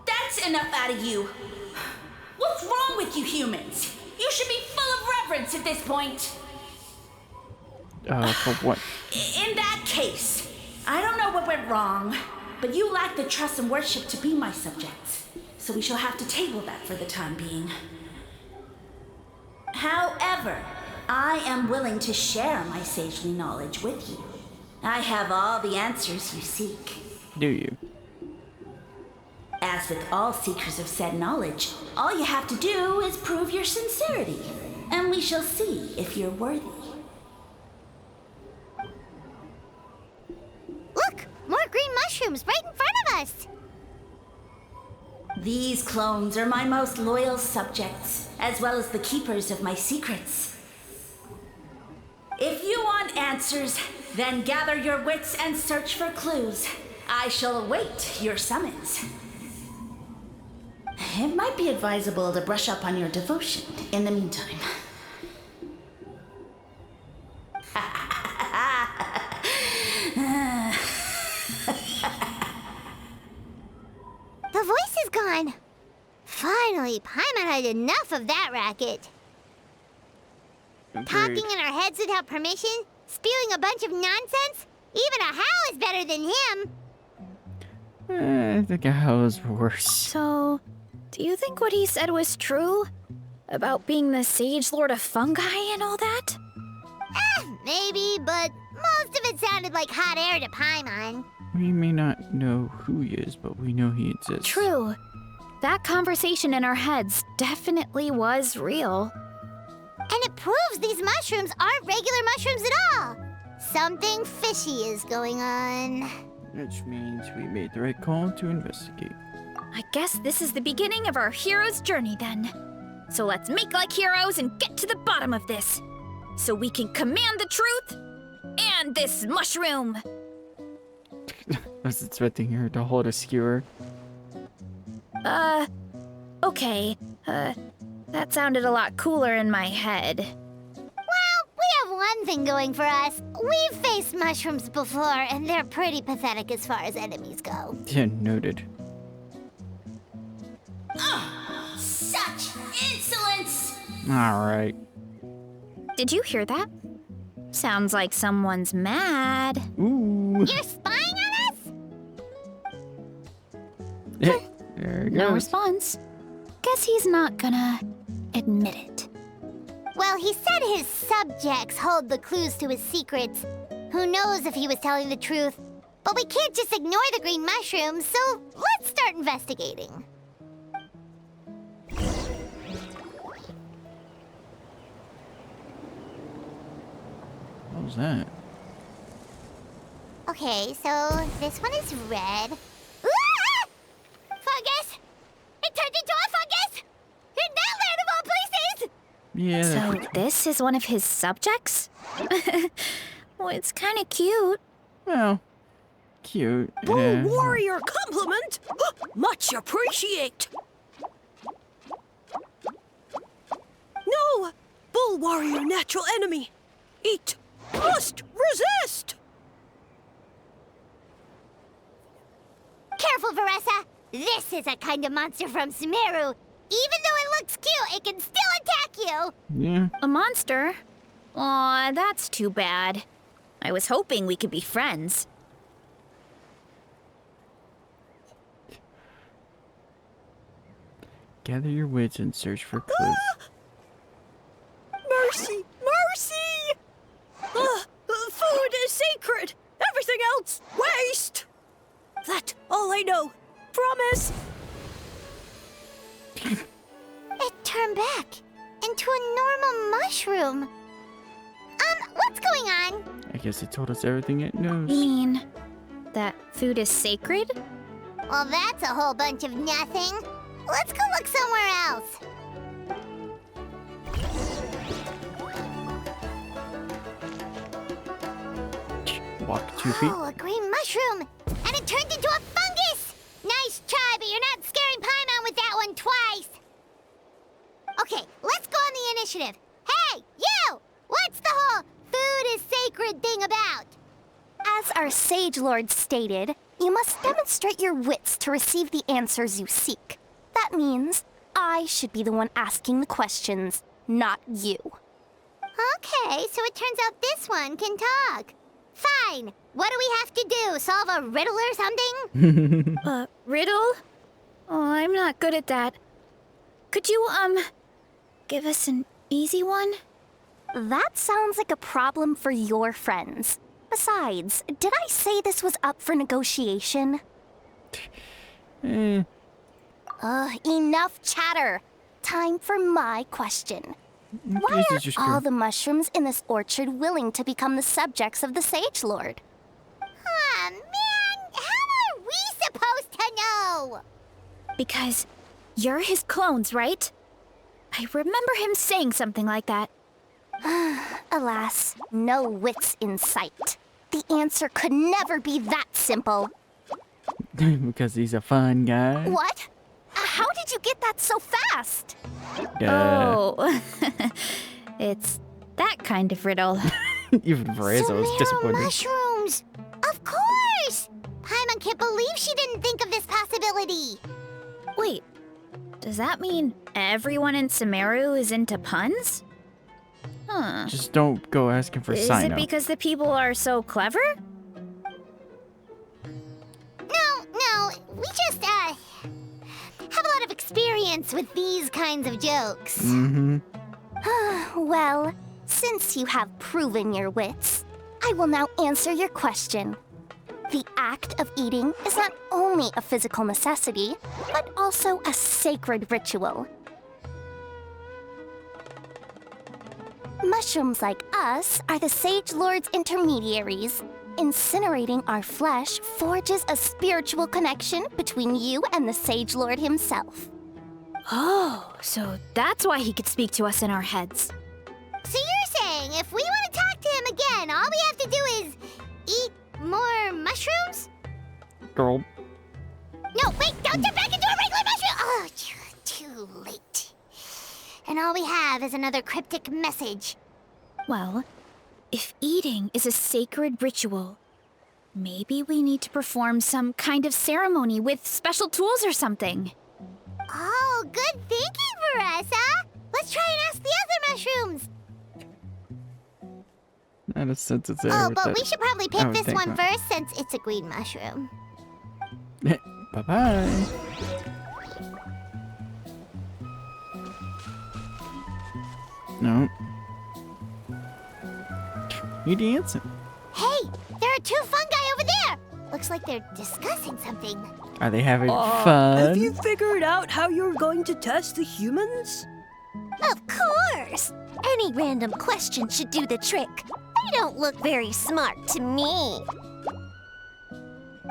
That's enough out of you. What's wrong with you humans? You should be full of reverence at this point. For what? In that case, I don't know what went wrong, but you lack the trust and worship to be my subjects. So we shall have to table that for the time being. However, I am willing to share my sagely knowledge with you. I have all the answers you seek. Do you? As with all seekers of said knowledge, all you have to do is prove your sincerity, and we shall see if you're worthy. Look, more green mushrooms right in front of us. These clones are my most loyal subjects, as well as the keepers of my secrets. If you want answers, then gather your wits and search for clues. I shall await your summons. It might be advisable to brush up on your devotion in the meantime. The voice is gone. Finally, Paimon had enough of that racket. Talking in our heads without permission, spewing a bunch of nonsense. Even a How is better than him. I think a How is worse. So, do you think what he said was true? About being the Sage Lord of Fungi and all that? Maybe, but most of it sounded like hot air to Paimon. We may not know who he is, but we know he exists. True. That conversation in our heads definitely was real. And it proves these mushrooms aren't regular mushrooms at all. Something fishy is going on. Which means we made the right call to investigate. I guess this is the beginning of our hero's journey then. So let's make like heroes and get to the bottom of this. So we can command the truth and this mushroom. I was expecting her to hold a skewer. Okay. That sounded a lot cooler in my head. Well, we have one thing going for us. We've faced mushrooms before, and they're pretty pathetic as far as enemies go. Yeah, noted. Such insolence! Alright. Did you hear that? Sounds like someone's mad. Ooh. You're spying on us? Yeah, there it No goes. response. Guess he's not gonna admit it. Well, he said his subjects hold the clues to his secrets. Who knows if he was telling the truth? But we can't just ignore the green mushrooms, so let's start investigating. What was that? Okay, so this one is red. Ah! Fungus! It turned into a fungus! In that land of all places! Yeah. So this is one of his subjects? Well, it's kind of cute. Well, cute. Bull warrior compliment! Much appreciate! No! Bull warrior natural enemy! Eat! Must resist! Careful, Varesa! This is a kind of monster from Sumeru. Even though it looks cute, it can still attack you! Yeah. A monster? Aw, that's too bad. I was hoping we could be friends. Gather your wits and search for clues. Mercy! Mercy! Food is sacred! Everything else, waste! That's all I know. Promise! It turned back into a normal mushroom. What's going on? I guess it told us everything it knows. You mean that food is sacred? Well, that's a whole bunch of nothing. Let's go look somewhere else. Walk 2 feet. Oh, a green mushroom! And it turned into a fungus! Nice try, but you're not scaring Paimon with that one twice! Okay, let's go on the initiative. Hey, you! What's the whole food is sacred thing about? As our Sage Lord stated, you must demonstrate your wits to receive the answers you seek. That means I should be the one asking the questions, not you. Okay, so it turns out this one can talk. Fine. What do we have to do? Solve a riddle or something? Riddle? Oh, I'm not good at that. Could you, give us an easy one? That sounds like a problem for your friends. Besides, did I say this was up for negotiation? Enough chatter. Time for my question. Why This is are all true. the mushrooms in this orchard willing to become the subjects of the Sage Lord? Aw, man! How are we supposed to know? Because you're his clones, right? I remember him saying something like that. Alas, no wits in sight. The answer could never be that simple. Because he's a fun guy. What? How did you get that so fast? Oh. It's that kind of riddle. Even Varesa was Sumeru disappointed. mushrooms! Of course! Paimon can't believe she didn't think of this possibility. Wait, does that mean everyone in Sumeru is into puns? Huh. Just don't go asking for Is sign it up. because the people are so clever? No, we just, have a lot of experience with these kinds of jokes. Mm-hmm. Well, since you have proven your wits, I will now answer your question. The act of eating is not only a physical necessity, but also a sacred ritual. Mushrooms like us are the Sage Lord's intermediaries. Incinerating our flesh forges a spiritual connection between you and the Sage Lord himself. Oh, so that's why he could speak to us in our heads. So you're saying if we want to talk to him again, all we have to do is eat more mushrooms? Girl. No, wait, don't turn back into a regular mushroom! Oh, too late. And all we have is another cryptic message. Well, if eating is a sacred ritual, maybe we need to perform some kind of ceremony with special tools or something. Oh, good thinking, Varesa! Let's try and ask the other mushrooms! Not a sense it's there. Oh, with but that. we should probably I pick would this think one not. first since it's a green mushroom. Bye-bye. No. You dancing. Hey, there are 2 fungi over there! Looks like they're discussing something. Are they having Have fun? you figured out how you're going to test the humans? Of course! Any random question should do the trick. They don't look very smart to me.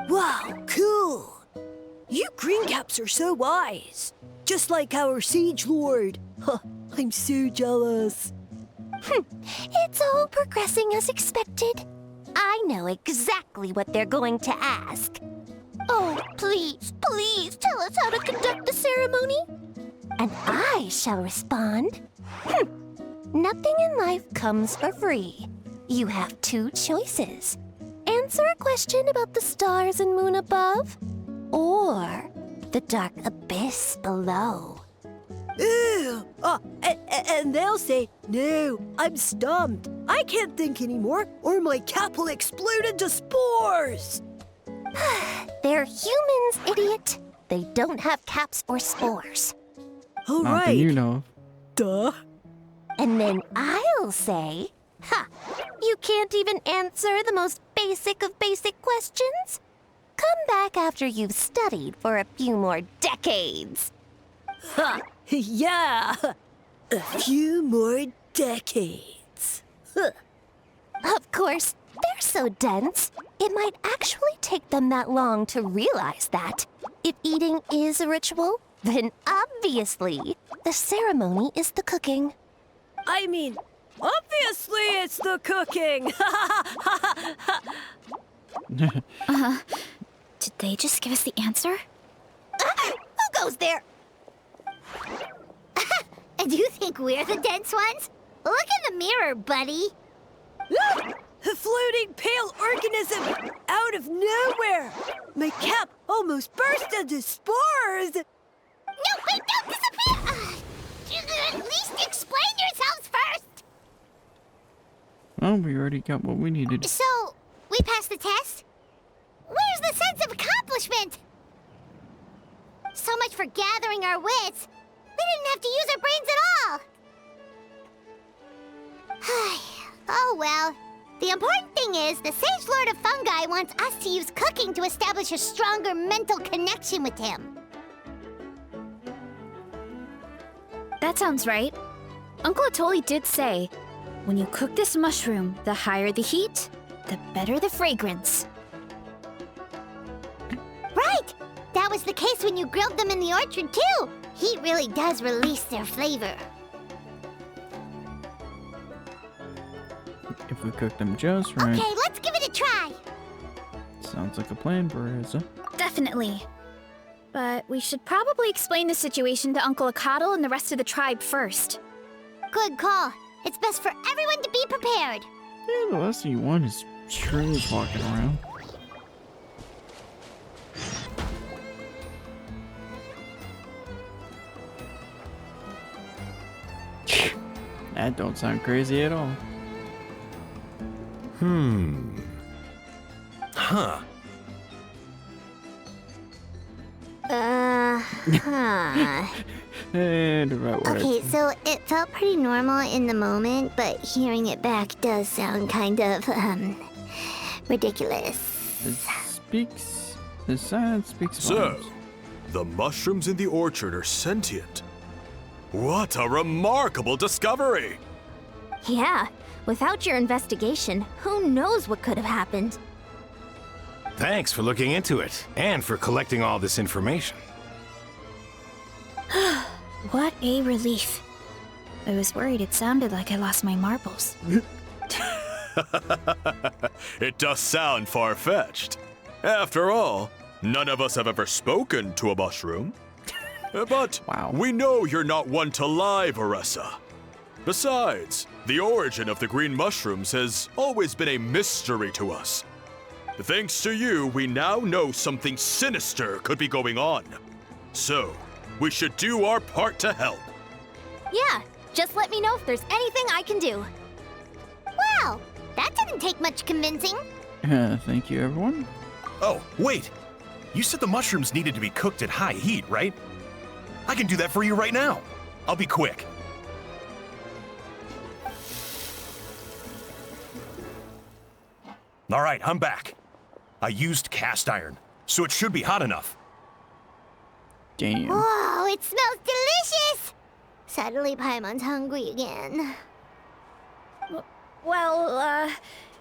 Wow, cool! You greencaps are so wise. Just like our Siege Lord. Huh, I'm so jealous. It's all progressing as expected. I know exactly what they're going to ask. Oh, please, please tell us how to conduct the ceremony. And I shall respond. Nothing in life comes for free. You have 2 choices. Answer a question about the stars and moon above, or the dark abyss below. Ew! And they'll say, no, I'm stumped. I can't think anymore, or my cap will explode into spores. They're humans, idiot. They don't have caps or spores. All Not that right. you know. Duh. And then I'll say, you can't even answer the most basic of basic questions? Come back after you've studied for a few more decades. Ha! Yeah! A few more decades. Huh. Of course, they're so dense, it might actually take them that long to realize that. If eating is a ritual, then obviously the ceremony is the cooking. I mean, obviously it's the cooking! Did they just give us the answer? Who goes there? Do you think we're the dense ones? Look in the mirror, buddy. Look! A floating pale organism out of nowhere! My cap almost burst into spores! No, wait, don't disappear! At least explain yourselves first! Well, we already got what we needed. So, we passed the test? Where's the sense of accomplishment? So much for gathering our wits. We didn't have to use our brains at all. Oh well. The important thing is, the Sage Lord of Fungi wants us to use cooking to establish a stronger mental connection with him. That sounds right. Uncle Atoli did say, when you cook this mushroom, the higher the heat, the better the fragrance. Right! That was the case when you grilled them in the orchard, too. Heat really does release their flavor. If we cook them just right. Okay, let's give it a try. Sounds like a plan, Varesa. Definitely. But we should probably explain the situation to Uncle Akadal and the rest of the tribe first. Good call. It's best for everyone to be prepared. Yeah, the last thing you want is shrooms walking around. That don't sound crazy at all. Huh. And about where Okay, it's- so it felt pretty normal in the moment, but hearing it back does sound kind of, ridiculous. The science speaks So, volumes. the mushrooms in the orchard are sentient. What a remarkable discovery! Yeah, without your investigation, who knows what could have happened? Thanks for looking into it, and for collecting all this information. What a relief. I was worried it sounded like I lost my marbles. It does sound far-fetched. After all, none of us have ever spoken to a mushroom. But Wow. we know you're not one to lie, Varesa. Besides, the origin of the green mushrooms has always been a mystery to us. Thanks to you, we now know something sinister could be going on. So, we should do our part to help. Yeah, just let me know if there's anything I can do. Wow, that didn't take much convincing. Thank you, everyone. Oh, wait! You said the mushrooms needed to be cooked at high heat, right? I can do that for you right now. I'll be quick. All right, I'm back. I used cast iron, so it should be hot enough. Damn. Whoa, it smells delicious! Suddenly Paimon's hungry again. Well,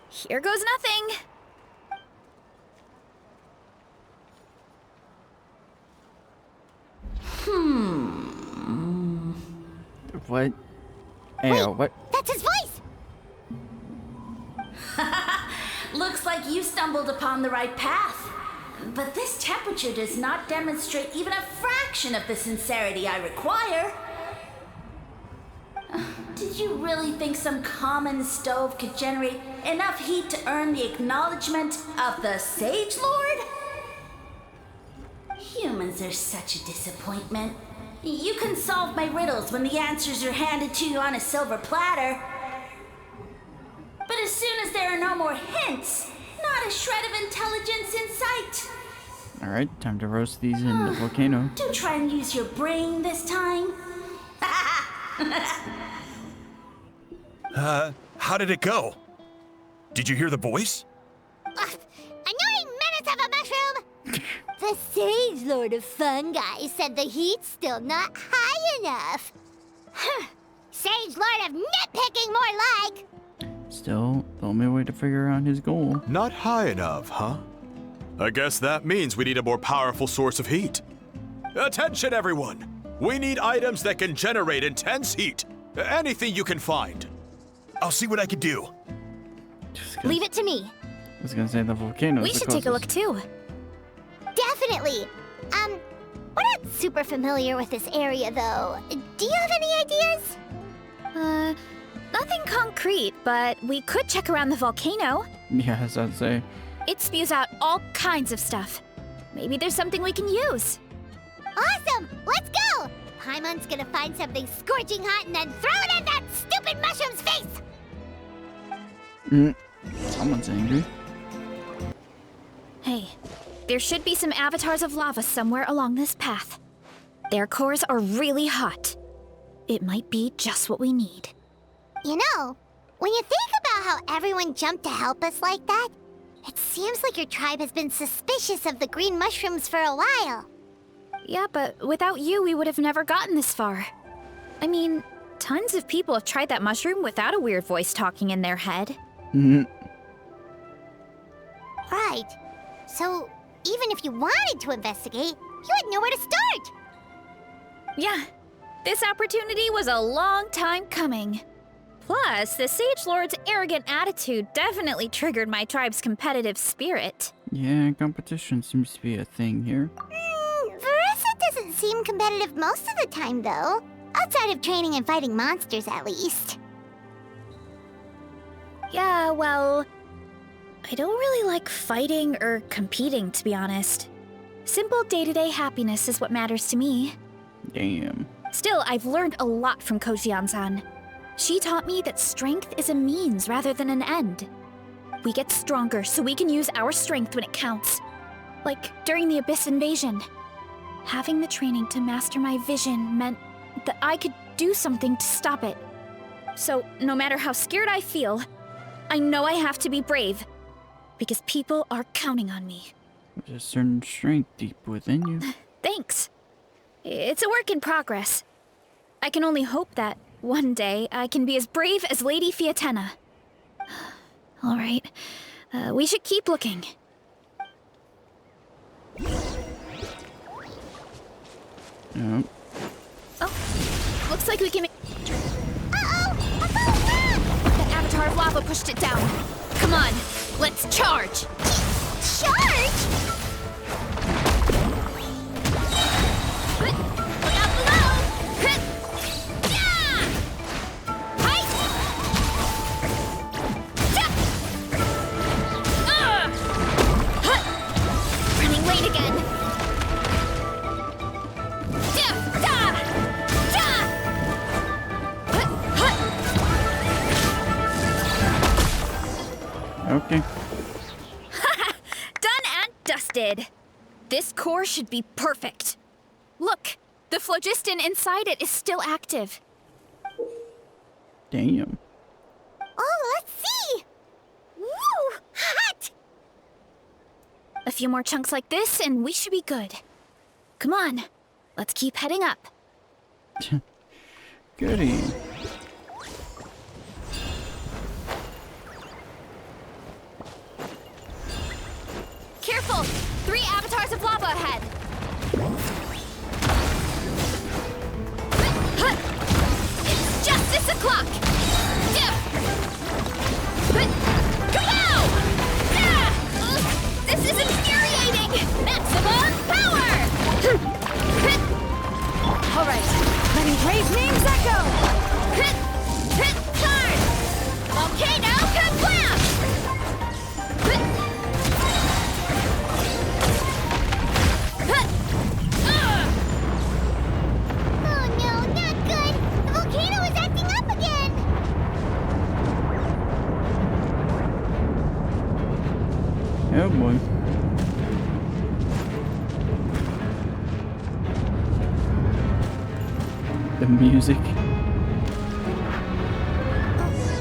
here goes nothing. What? Ayo, what? That's his voice! Looks like you stumbled upon the right path. But this temperature does not demonstrate even a fraction of the sincerity I require. Did you really think some common stove could generate enough heat to earn the acknowledgement of the Sage Lord? Humans are such a disappointment. You can solve my riddles when the answers are handed to you on a silver platter. But as soon as there are no more hints, not a shred of intelligence in sight. Alright, time to roast these in the volcano. Do try and use your brain this time. How did it go? Did you hear the voice? Annoying menace of a mushroom! The Sage Lord of Fungi said the heat's still not high enough. Sage Lord of Nitpicking, more like! Still, the only way to figure out his goal. Not high enough, huh? I guess that means we need a more powerful source of heat. Attention, everyone! We need items that can generate intense heat. Anything you can find. I'll see what I can do. Leave it to me. I was gonna say the volcano. We should take a look too. Definitely! We're not super familiar with this area, though. Do you have any ideas? Nothing concrete, but we could check around the volcano. Yeah, as I'd say. It spews out all kinds of stuff. Maybe there's something we can use. Awesome! Let's go! Paimon's gonna find something scorching hot and then throw it in that stupid mushroom's face! Someone's angry. Hey, there should be some avatars of lava somewhere along this path. Their cores are really hot. It might be just what we need. You know, when you think about how everyone jumped to help us like that, it seems like your tribe has been suspicious of the green mushrooms for a while. Yeah, but without you, we would have never gotten this far. I mean, tons of people have tried that mushroom without a weird voice talking in their head. Right. So, even if you wanted to investigate, you had nowhere to start. Yeah, this opportunity was a long time coming. Plus, the Sage Lord's arrogant attitude definitely triggered my tribe's competitive spirit. Yeah, competition seems to be a thing here. Varesa doesn't seem competitive most of the time, though. Outside of training and fighting monsters, at least. Yeah, well, I don't really like fighting or competing, to be honest. Simple day-to-day happiness is what matters to me. Damn. Still, I've learned a lot from Kojian-san. She taught me that strength is a means rather than an end. We get stronger so we can use our strength when it counts. Like during the Abyss invasion. Having the training to master my vision meant that I could do something to stop it. So, no matter how scared I feel, I know I have to be brave. Because people are counting on me. There's a certain strength deep within you. Thanks. It's a work in progress. I can only hope that One day, I can be as brave as Lady Fiatenna. Alright. We should keep looking. Yep. Oh, looks like we can make... Uh-oh! A phone! That avatar of lava pushed it down. Come on, let's charge! Charge? Look out below! Yeah! Hi! Running late again. Okay. Done and dusted. This core should be perfect. Look, the phlogiston inside it is still active. Damn. Oh, let's see! Woo! Hot! A few more chunks like this and we should be good. Come on, let's keep heading up. Goody. Careful! 3 avatars of lava ahead! It's justice o'clock! Kapow! This is infuriating! Maximum power! Alright, letting brave names echo! Turn! Volcano kablam! Oh no, not good! The volcano is acting up again! Oh boy. The music.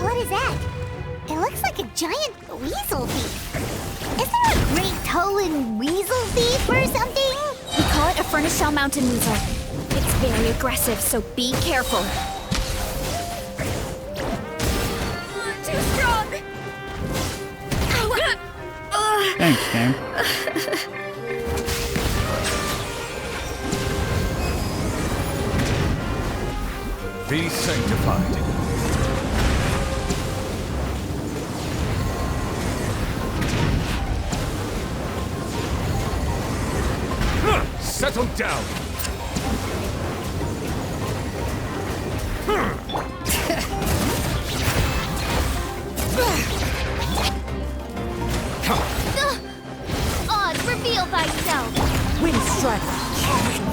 What is that? It looks like a giant weasel thief. Is there a great Tolan weasel thief or something? We call it a Furnace Shell Mountain Weasel. It's very aggressive, so be careful. Too strong! Thanks, game. Be sanctified. Settle down. Odd, reveal thyself! Wind strike!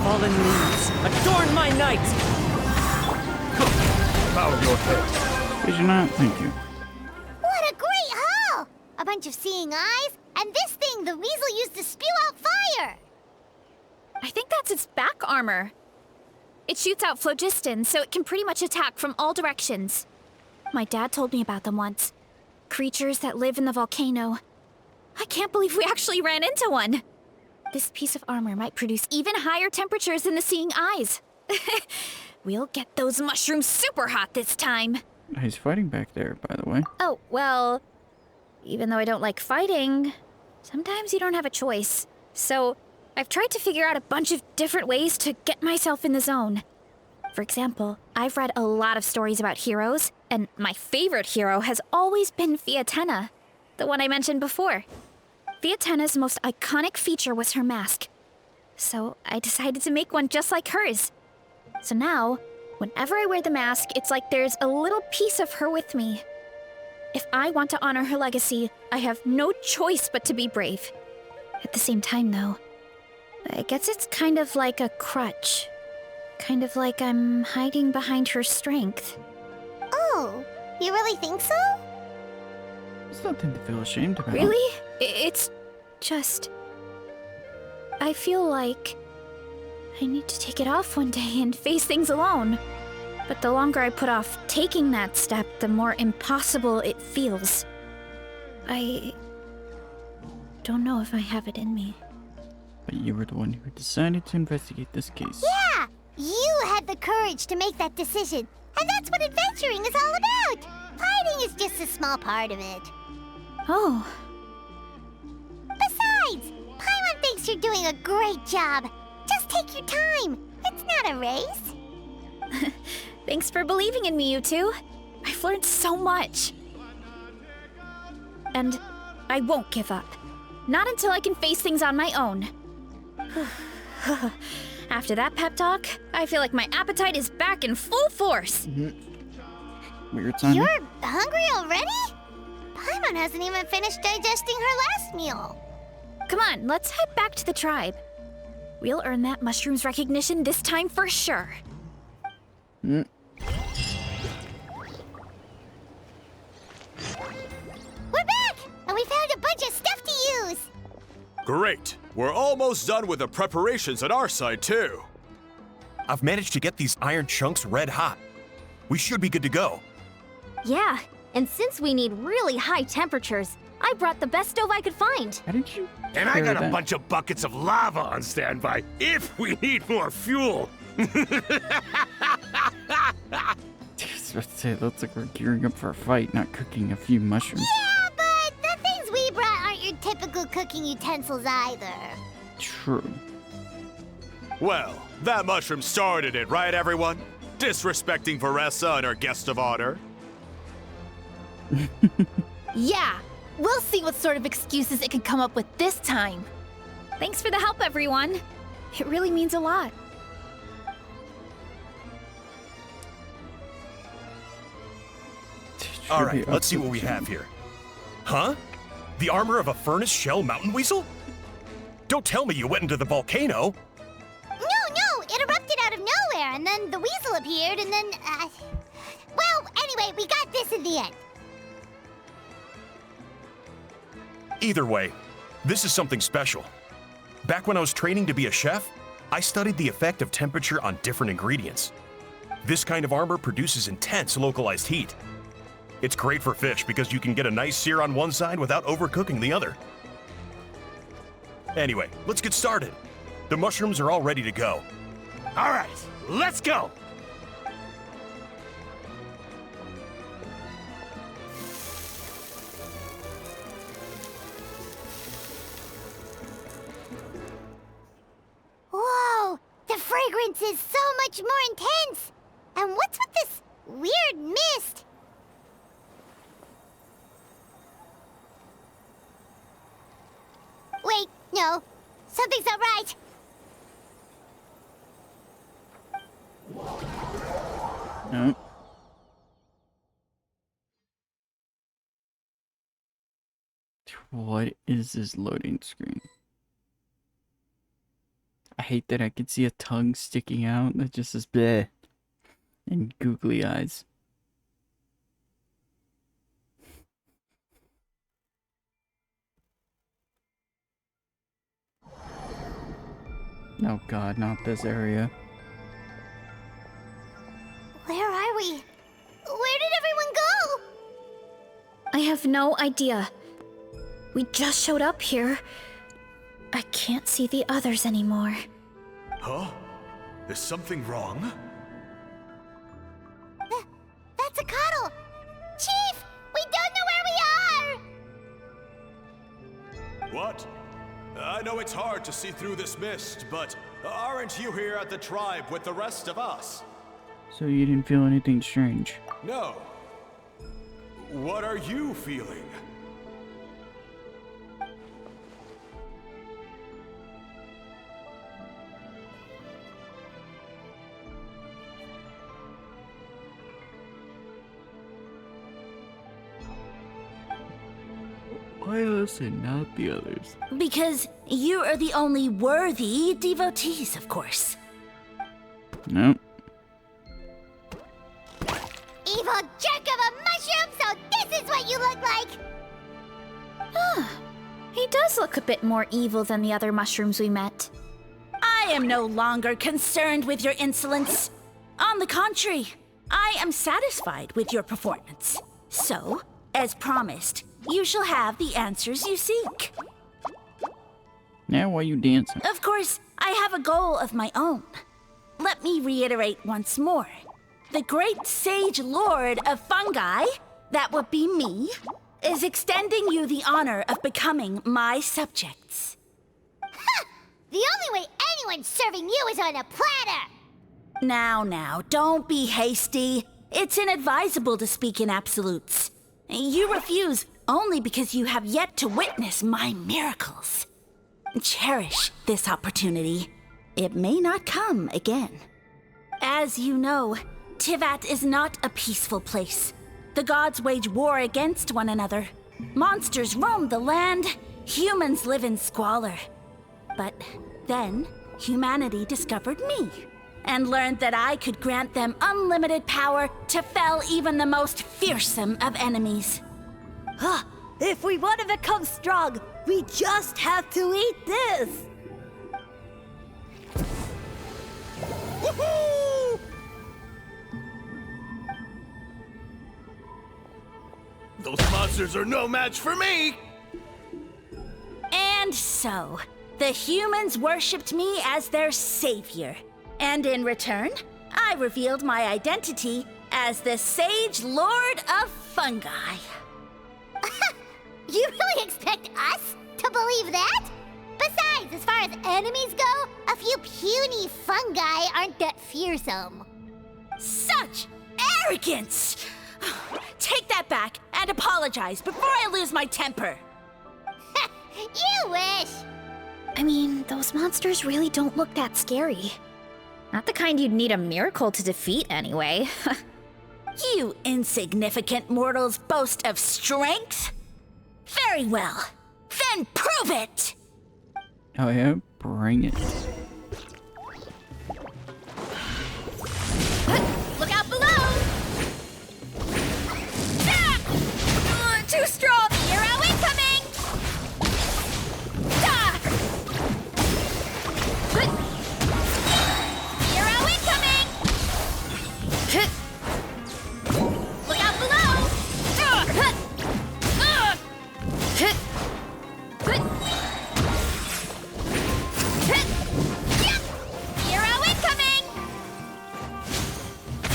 Fallen leaves, adorn my night! Bow your head. Did you not? Thank you. What a great haul! A bunch of seeing eyes, and this thing the weasel used to spew out fire! I think that's its back armor. It shoots out phlogiston, so it can pretty much attack from all directions. My dad told me about them once. Creatures that live in the volcano. I can't believe we actually ran into one. This piece of armor might produce even higher temperatures than the seeing eyes. We'll get those mushrooms super hot this time. He's fighting back there, by the way. Oh, well, even though I don't like fighting, sometimes you don't have a choice. So I've tried to figure out a bunch of different ways to get myself in the zone. For example, I've read a lot of stories about heroes, and my favorite hero has always been Fiatenna, the one I mentioned before. Fiatenna's most iconic feature was her mask. So I decided to make one just like hers. So now, whenever I wear the mask, it's like there's a little piece of her with me. If I want to honor her legacy, I have no choice but to be brave. At the same time, though, I guess it's kind of like a crutch. Kind of like I'm hiding behind her strength. Oh, you really think so? It's nothing to feel ashamed about. Really? It's just... I feel like I need to take it off one day and face things alone. But the longer I put off taking that step, the more impossible it feels. I don't know if I have it in me. But you were the one who decided to investigate this case. Yeah! You had the courage to make that decision. And that's what adventuring is all about. Fighting is just a small part of it. Oh, Besides, Paimon thinks you're doing a great job. Just take your time. It's not a race. thanks for believing in me, you two. I've learned so much. And I won't give up. Not until I can face things on my own. After that pep talk, I feel like my appetite is back in full force. Weird timing. You're hungry already? Paimon hasn't even finished digesting her last meal. Come on, let's head back to the tribe. We'll earn that mushroom's recognition this time for sure. We're back! And we found a bunch of stuff to use! Great! We're almost done with the preparations on our side, too. I've managed to get these iron chunks red hot. We should be good to go. Yeah, and since we need really high temperatures, I brought the best stove I could find. How did you? And I prepare got a that? bunch of buckets of lava on standby if we need more fuel. I was about to say, it looks like we're gearing up for a fight, not cooking a few mushrooms. Yeah, but the things we brought aren't your typical cooking utensils either. True. Well, that mushroom started it, right, everyone? Disrespecting Varesa and her guest of honor. Yeah, we'll see what sort of excuses it can come up with this time. Thanks for the help, everyone. It really means a lot. All right, let's see what we have here. Huh? The armor of a furnace shell mountain weasel? Don't tell me you went into the volcano. No, it erupted out of nowhere, and then the weasel appeared, and then, Well, anyway, we got this in the end. Either way, this is something special. Back when I was training to be a chef, I studied the effect of temperature on different ingredients. This kind of armor produces intense localized heat. It's great for fish because you can get a nice sear on one side without overcooking the other. Anyway, let's get started. The mushrooms are all ready to go. All right, let's go. Whoa, the fragrance is so much more intense. And what's with this weird mist? Wait, no. Something's not right. No. What is this loading screen? I hate that I can see a tongue sticking out that just says bleh and googly eyes. Oh god, not this area. Where are we? Where did everyone go? I have no idea. We just showed up here. I can't see the others anymore. Huh? Is something wrong? That's a cuddle. Chief, we don't know where we are. What? I know it's hard to see through this mist, but aren't you here at the tribe with the rest of us? So you didn't feel anything strange? No. What are you feeling? Why us and not the others? Because you are the only worthy devotees, of course. Nope. Evil jerk of a mushroom, so this is what you look like. He does look a bit more evil than the other mushrooms we met. I am no longer concerned with your insolence. On the contrary, I am satisfied with your performance. So, as promised, you shall have the answers you seek. Now why you dancing? Of course, I have a goal of my own. Let me reiterate once more. the great sage lord of fungi, that would be me, is extending you the honor of becoming my subjects. Ha! The only way anyone's serving you is on a platter! Now, don't be hasty. It's inadvisable to speak in absolutes. You refuse only because you have yet to witness my miracles. Cherish this opportunity. It may not come again. As you know, Tivat is not a peaceful place. The gods wage war against one another. Monsters roam the land. Humans live in squalor. But then, humanity discovered me and learned that I could grant them unlimited power to fell even the most fearsome of enemies. If we want to become strong, we just have to eat this. Woohoo! Those monsters are no match for me! And so, the humans worshipped me as their savior. And in return, I revealed my identity as the Sage Lord of Fungi. You really expect us to believe that? Besides, as far as enemies go, a few puny fungi aren't that fearsome. Such arrogance! Take that back and apologize before I lose my temper. You wish! I mean, those monsters really don't look that scary. Not the kind you'd need a miracle to defeat, anyway. You insignificant mortals boast of strength? Very well. Then prove it! Oh yeah, bring it. Look out below! Too strong! Hero incoming! Hero incoming! Look out below! Hero incoming!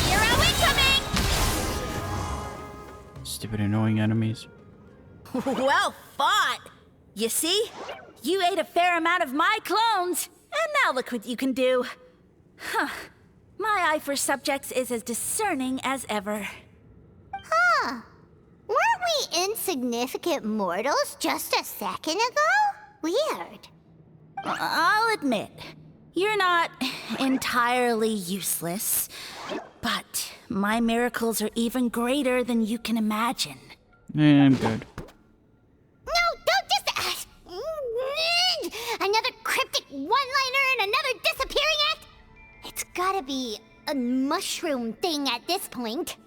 Hero incoming! Stupid annoying enemies. Well fought! You see? You ate a fair amount of my clones, and now look what you can do. Huh. My eye for subjects is as discerning as ever. Huh. Weren't we insignificant mortals just a second ago? Weird. I'll admit, you're not entirely useless, but my miracles are even greater than you can imagine. I'm good. No, don't just... another cryptic one-liner and another disappearing act? It's gotta be a mushroom thing at this point.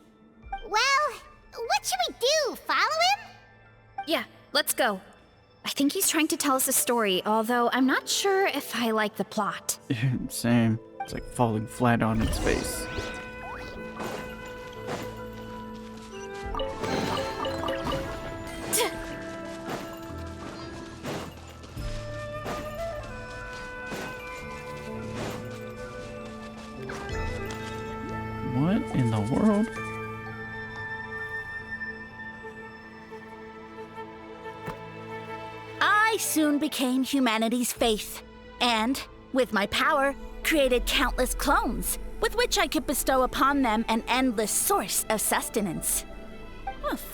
Well, what should we do? Follow him? Yeah, let's go. I think he's trying to tell us a story, although I'm not sure if I like the plot. Same. It's like falling flat on its face. What in the world? I soon became humanity's faith, and, with my power, created countless clones, with which I could bestow upon them an endless source of sustenance.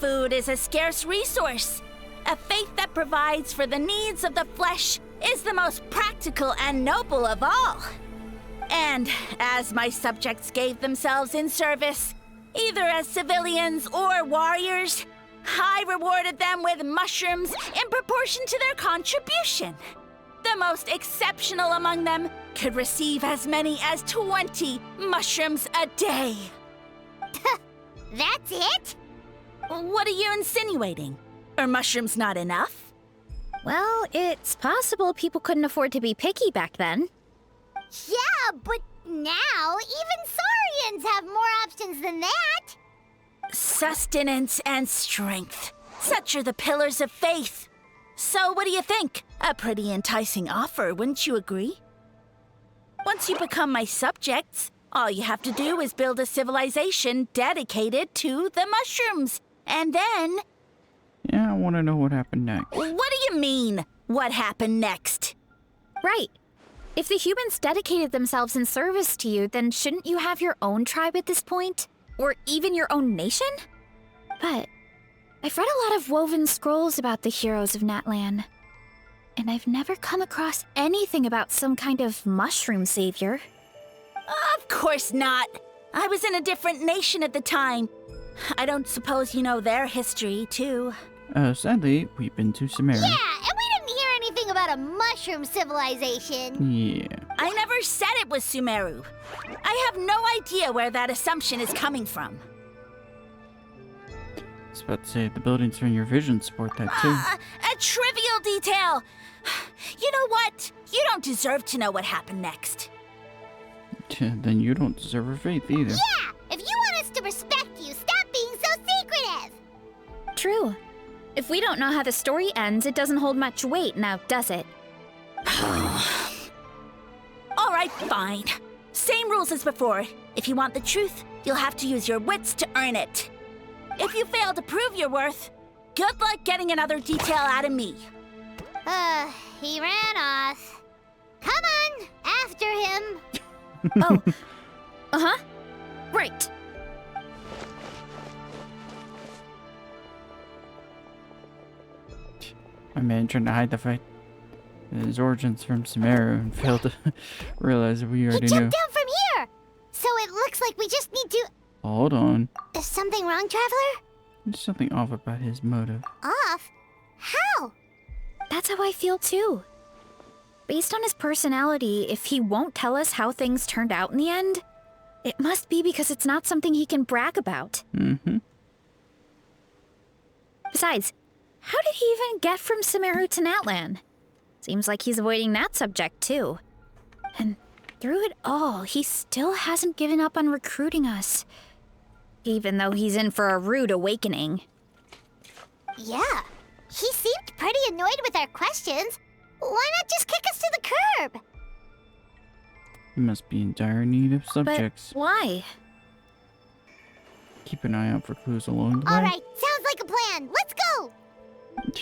Food is a scarce resource. A faith that provides for the needs of the flesh is the most practical and noble of all. And as my subjects gave themselves in service, either as civilians or warriors, I rewarded them with mushrooms in proportion to their contribution. The most exceptional among them could receive as many as 20 mushrooms a day. That's it? What are you insinuating? Are mushrooms not enough? Well, it's possible people couldn't afford to be picky back then. Yeah, but now even Saurians have more options than that. Sustenance and strength. Such are the pillars of faith. So what do you think? A pretty enticing offer, wouldn't you agree? Once you become my subjects, All you have to do is build a civilization dedicated to the mushrooms. And then... Yeah, I want to know what happened next. What do you mean, what happened next? Right. If the humans dedicated themselves in service to you, then shouldn't you have your own tribe at this point? Or even your own nation? But I've read a lot of woven scrolls about the heroes of Natlan, and I've never come across anything about some kind of mushroom savior. Of course not. I was in a different nation at the time. I don't suppose you know their history, too. Sadly, we've been to Sumeru. Yeah, and we didn't hear anything about a mushroom civilization. Yeah. I never said it was Sumeru. I have no idea where that assumption is coming from. I was about to say, the buildings from your vision support that too. A trivial detail. You know what? You don't deserve to know what happened next. Then you don't deserve our faith either. Yeah, if you want us to respect you, stop being so secretive. True. If we don't know how the story ends, it doesn't hold much weight now, does it? All right, fine. Same rules as before. If you want the truth, you'll have to use your wits to earn it. If you fail to prove your worth, good luck getting another detail out of me. He ran off. Come on, after him. Oh. Uh-huh. Right. My man trying to hide the fact that his origins from Sumeru and failed to realize that we He already jumped knew. down from here. So it looks like we just need to... Hold on. Is something wrong, Traveler? There's something off about his motive. Off? How? That's how I feel too. Based on his personality, if he won't tell us how things turned out in the end, it must be because it's not something he can brag about. Mm-hmm. Besides, how did he even get from Sumeru to Natlan? Seems like he's avoiding that subject too. And through it all, he still hasn't given up on recruiting us. Even though he's in for a rude awakening. Yeah, he seemed pretty annoyed with our questions. Why not just kick us to the curb? He must be in dire need of subjects. But why? Keep an eye out for clues along the way. All right, sounds like a plan. Let's go.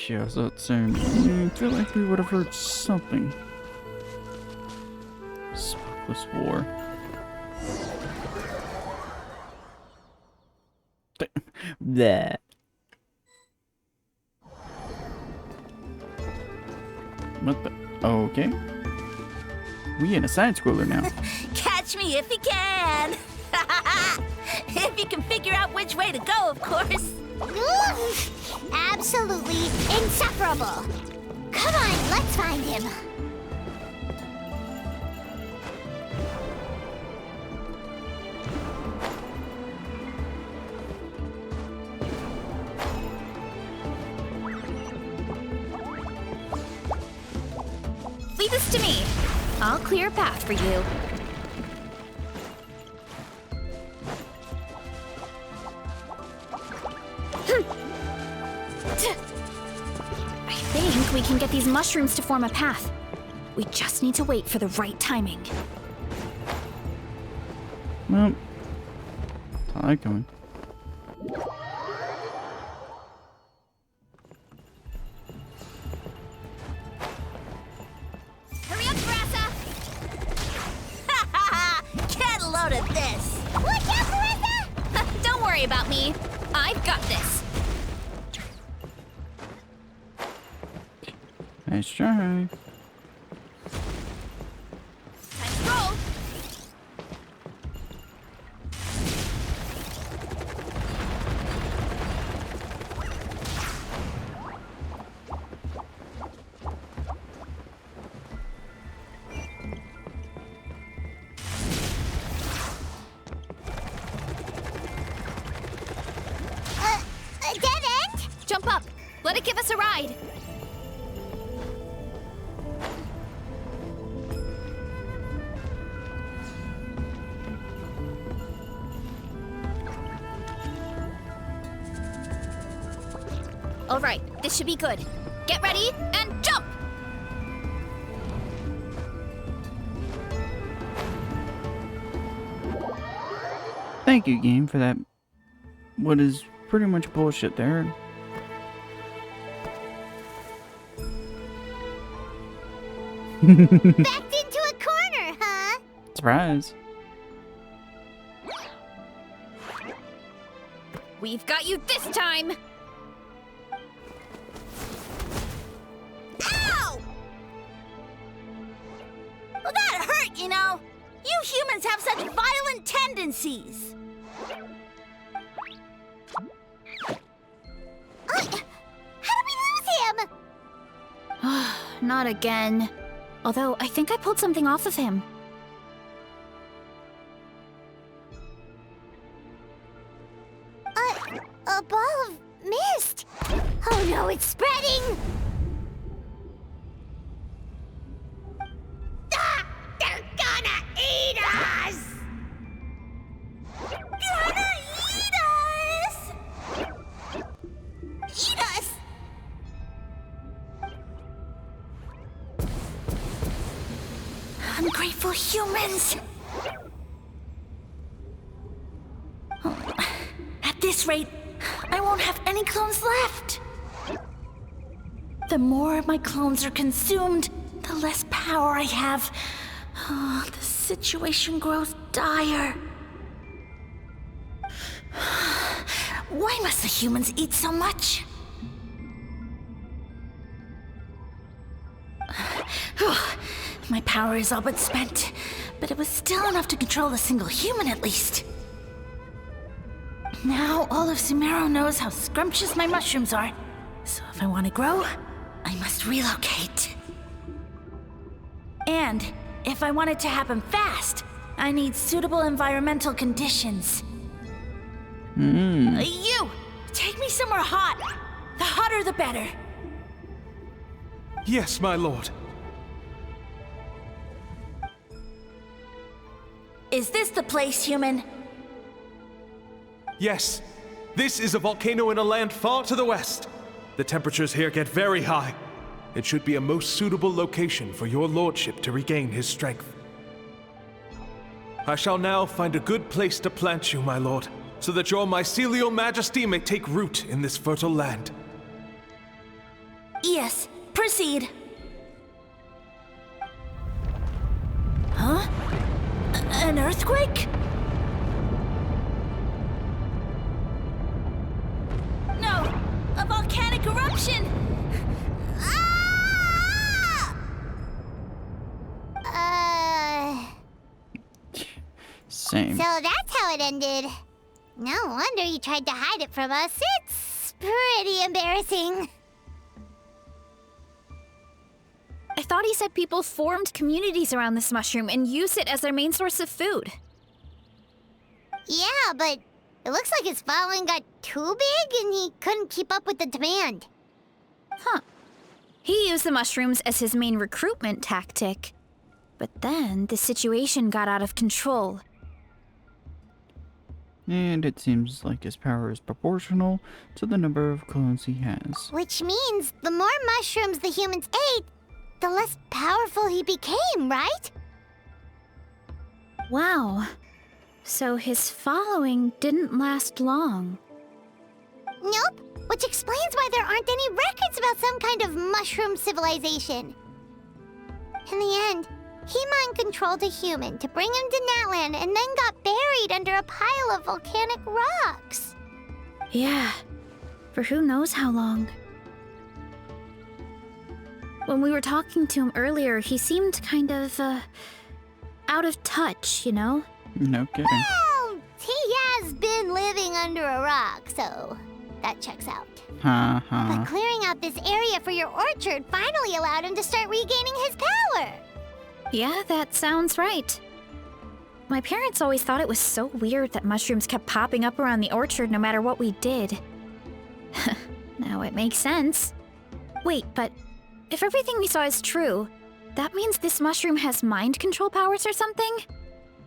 Yeah, I was about to say, I feel like we would have heard something. Smokeless war. That. What the? Okay. We in a side scroller now. Catch me if you can. If you can figure out which way to go, of course. Absolutely insufferable. Come on, let's find him. Leave this to me. I'll clear a path for you. I think we can get these mushrooms to form a path. We just need to wait for the right timing. Well, that's how I going. Hurry up, Varesa! Get a load of this. Watch out, Varesa! Don't worry about me. I've got this. Nice try. Time to roll. A dead end? Jump up. Let it give us a ride. All right, this should be good. Get ready and jump! Thank you, game, for that. What is pretty much bullshit there. Backed into a corner, huh? Surprise. We've got you this time! Ow! Well, that hurt, you know. You humans have such violent tendencies. How did we lose him? Not again. Although, I think I pulled something off of him. A ball of mist. Oh no, it's spreading. Ah, they're gonna eat us. Gonna eat us! Eat us. Ungrateful humans! At this rate, I won't have any clones left. The more my clones are consumed, the less power I have. Oh, the situation grows dire. Why must the humans eat so much? My power is all but spent, but it was still enough to control a single human at least. Now all of Sumeru knows how scrumptious my mushrooms are, so if I want to grow, I must relocate. And if I want it to happen fast, I need suitable environmental conditions. You! Take me somewhere hot! The hotter the better! Yes, my lord. Is this the place, human? Yes. This is a volcano in a land far to the west. The temperatures here get very high. It should be a most suitable location for your lordship to regain his strength. I shall now find a good place to plant you, my lord, so that your mycelial majesty may take root in this fertile land. Yes, proceed. Huh? An earthquake? No! A volcanic eruption! Ah! Same. So that's how it ended. No wonder you tried to hide it from us. It's pretty embarrassing. I thought he said people formed communities around this mushroom and used it as their main source of food. Yeah, but it looks like his following got too big and he couldn't keep up with the demand. Huh. He used the mushrooms as his main recruitment tactic. But then the situation got out of control. And it seems like his power is proportional to the number of clones he has. Which means the more mushrooms the humans ate, the less powerful he became, right? Wow. So his following didn't last long. Nope, which explains why there aren't any records about some kind of mushroom civilization. In the end, he mind-controlled a human to bring him to Natlan and then got buried under a pile of volcanic rocks. Yeah, for who knows how long. When we were talking to him earlier, he seemed kind of, out of touch, you know? No kidding. Well, he has been living under a rock, so that checks out. But clearing out this area for your orchard finally allowed him to start regaining his power. Yeah, that sounds right. My parents always thought it was so weird that mushrooms kept popping up around the orchard no matter what we did. Now it makes sense. Wait, but if everything we saw is true, that means this mushroom has mind control powers or something?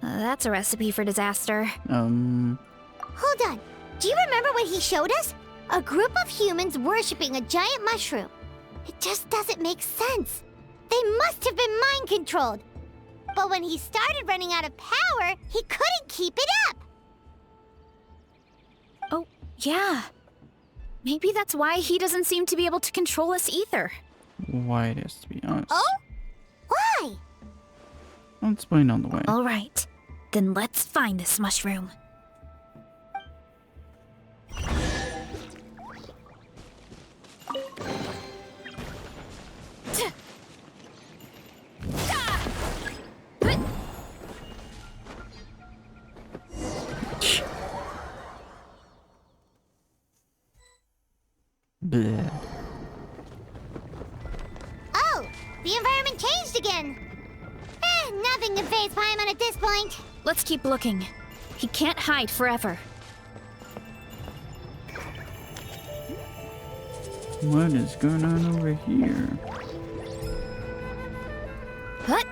That's a recipe for disaster. Hold on. Do you remember what he showed us? A group of humans worshipping a giant mushroom. It just doesn't make sense. They must have been mind-controlled. But when he started running out of power, he couldn't keep it up. Yeah. Maybe that's why he doesn't seem to be able to control us either. Why it has to be us. Oh? Why? I'll explain on the way. All right. Then let's find this mushroom. Bleh. Oh, the environment changed again. Nothing can faze Paimon at this point. Let's keep looking. He can't hide forever. What is going on over here? What?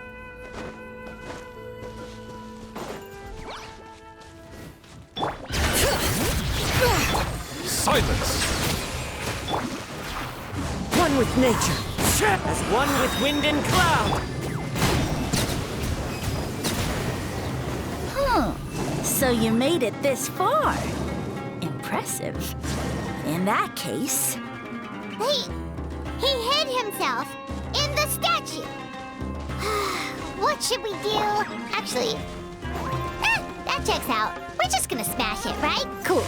Silence! One with nature, as one with wind and cloud. So you made it this far. Impressive. In that case... He hid himself in the statue. What should we do? Actually, that checks out. We're just gonna smash it, right? Cool.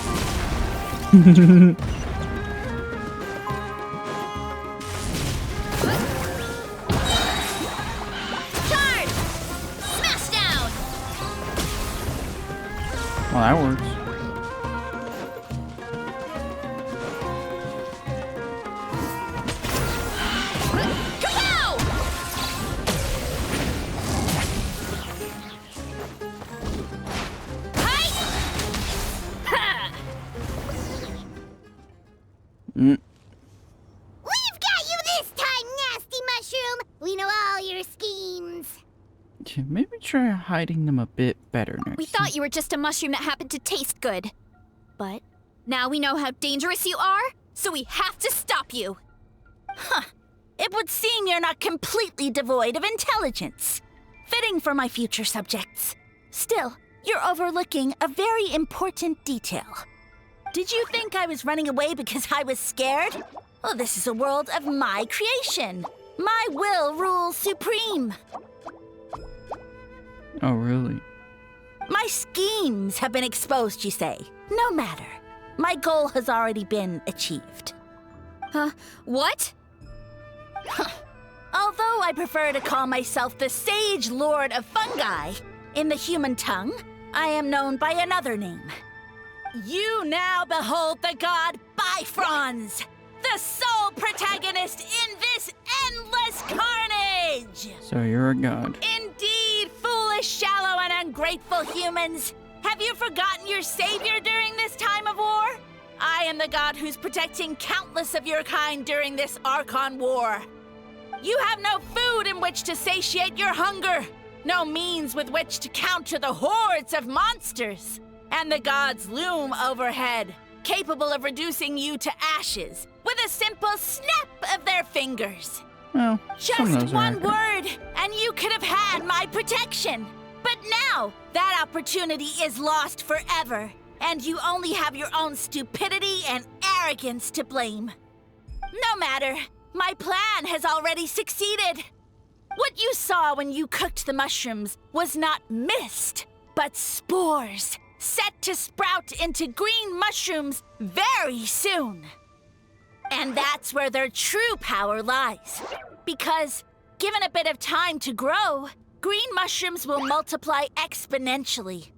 Charge! Smash down! Well, that works. We've got you this time, nasty mushroom. We know all your schemes. Maybe try hiding them a bit better next We time. thought you were just a mushroom that happened to taste good. But now we know how dangerous you are, so we have to stop you. It would seem you're not completely devoid of intelligence. Fitting for my future subjects. Still, you're overlooking a very important detail. Did you think I was running away because I was scared? Well, this is a world of my creation. My will rules supreme. Oh, really? My schemes have been exposed, you say. No matter. My goal has already been achieved. What? Although I prefer to call myself the Sage Lord of Fungi, in the human tongue, I am known by another name. You now behold the god Bifrons, the sole protagonist in this endless carnage! So you're a god. Indeed, foolish, shallow, and ungrateful humans! Have you forgotten your savior during this time of war? I am the god who's protecting countless of your kind during this Archon war. You have no food in which to satiate your hunger, no means with which to counter the hordes of monsters. And the gods loom overhead, capable of reducing you to ashes with a simple snap of their fingers. Well, some of Just those are one accurate. word, and you could have had my protection. But now, that opportunity is lost forever, and you only have your own stupidity and arrogance to blame. No matter, my plan has already succeeded. What you saw when you cooked the mushrooms was not mist, but spores, set to sprout into green mushrooms very soon. And that's where their true power lies. Because, given a bit of time to grow, green mushrooms will multiply exponentially.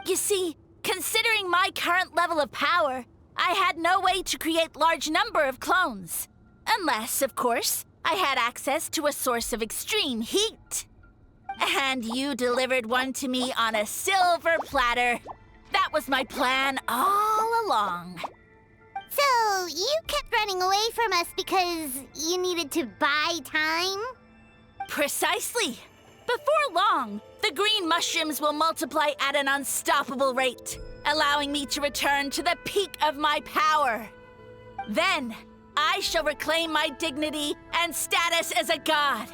You see, considering my current level of power, I had no way to create large number of clones. Unless, of course, I had access to a source of extreme heat. And you delivered one to me on a silver platter. That was my plan all along. So, you kept running away from us because you needed to buy time? Precisely. Before long, the green mushrooms will multiply at an unstoppable rate, allowing me to return to the peak of my power. Then, I shall reclaim my dignity and status as a god,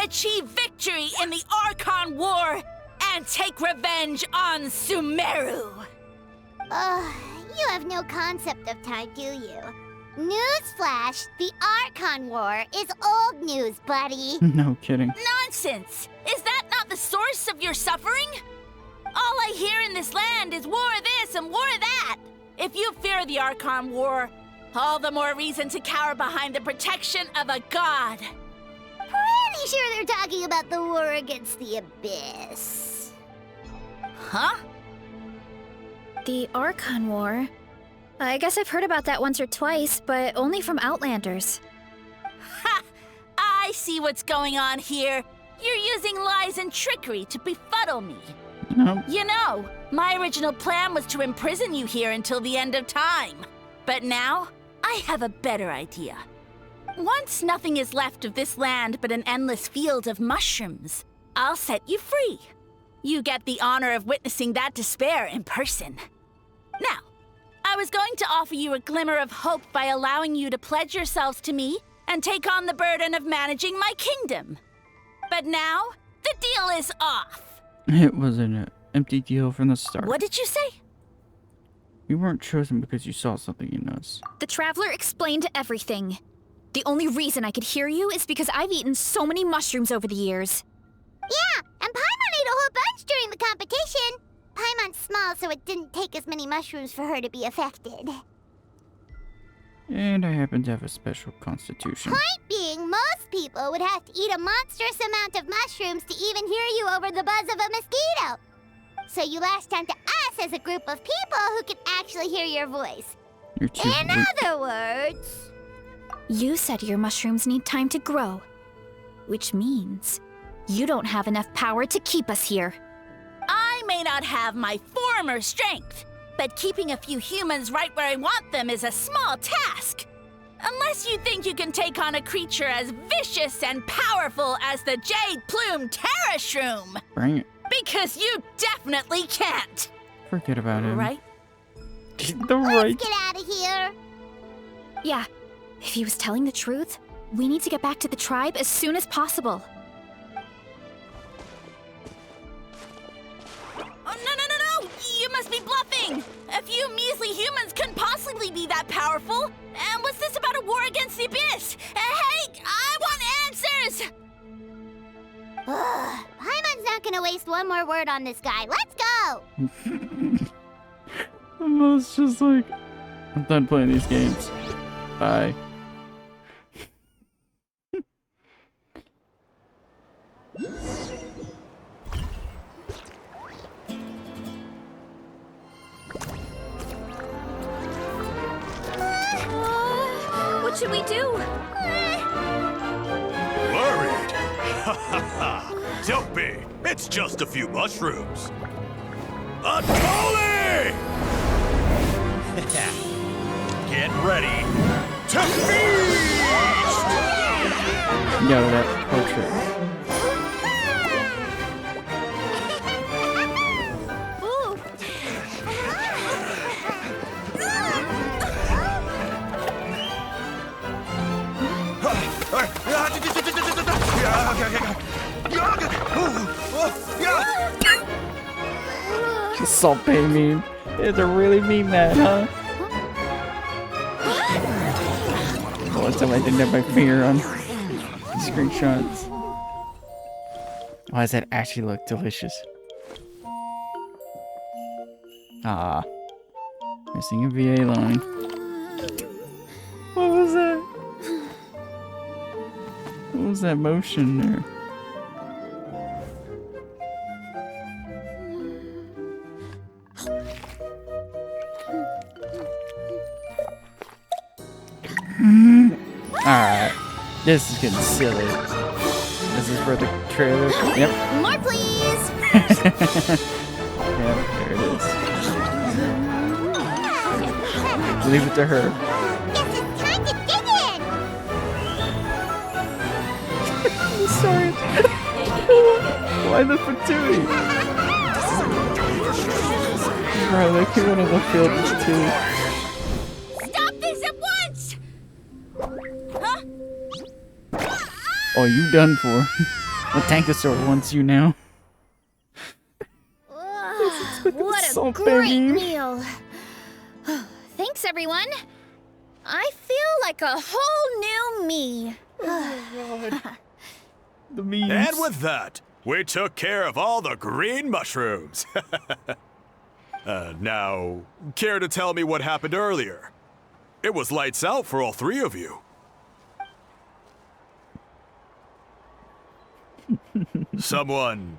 achieve victory in the Archon War, and take revenge on Sumeru. You have no concept of time, do you? Newsflash, the Archon War is old news, buddy. No kidding. Nonsense! Is that not the source of your suffering? All I hear in this land is war this and war that. If you fear the Archon War, all the more reason to cower behind the protection of a god. Pretty sure they're talking about the war against the Abyss. Huh? The Archon War? I guess I've heard about that once or twice, but only from Outlanders. Ha! I see what's going on here. You're using lies and trickery to befuddle me. No. You know, my original plan was to imprison you here until the end of time. But now, I have a better idea. Once nothing is left of this land but an endless field of mushrooms, I'll set you free. You get the honor of witnessing that despair in person. Now, I was going to offer you a glimmer of hope by allowing you to pledge yourselves to me and take on the burden of managing my kingdom. But now, the deal is off. It was an empty deal from the start. What did you say? You weren't chosen because you saw something in us. The Traveler explained everything. The only reason I could hear you is because I've eaten so many mushrooms over the years. Yeah, and Paimon ate a whole bunch during the competition. Paimon's small, so it didn't take as many mushrooms for her to be affected. And I happen to have a special constitution. Point being, most people would have to eat a monstrous amount of mushrooms to even hear you over the buzz of a mosquito. So you latched onto us as a group of people who can actually hear your voice. You're too In weak. other words... You said your mushrooms need time to grow, which means you don't have enough power to keep us here. I may not have my former strength, but keeping a few humans right where I want them is a small task. Unless you think you can take on a creature as vicious and powerful as the Jade-Plume Terrashroom. Bring it. Because you definitely can't. Forget about him. Right? The right. Let's get out of here. Yeah, if he was telling the truth, we need to get back to the tribe as soon as possible. Oh, no! You must be bluffing! A few measly humans couldn't possibly be that powerful! And what's this about a war against the Abyss? Hey, I want answers! Ugh, Paimon's not gonna waste one more word on this guy. Let's go! Almost just like, I'm done playing these games. Bye. What should we do? Worried? Ha ha ha! Don't be! It's just a few mushrooms! Unholy! Get ready to feast! Yo, that portrait. Salt Bay meme. It's a really meme that, huh? One time I didn't have my finger on screenshots. Why does that actually look delicious? Ah. Missing a VA line. What was that? What was that motion there? Alright. This is getting silly. This is for the trailer. Yep. More, please! Yep, there it is. Leave it to her. Guess it's time to dig in! I'm sorry. Why the patootie? Bro, they came out of the field with patootie. Stop this at once! Huh? Oh, you done for. The Tankosaur wants you now. What a Salt great Bay. meal. Thanks, everyone. I feel like a whole new me. The memes. And with that, we took care of all the green mushrooms. Now, care to tell me what happened earlier? It was lights out for all three of you. Someone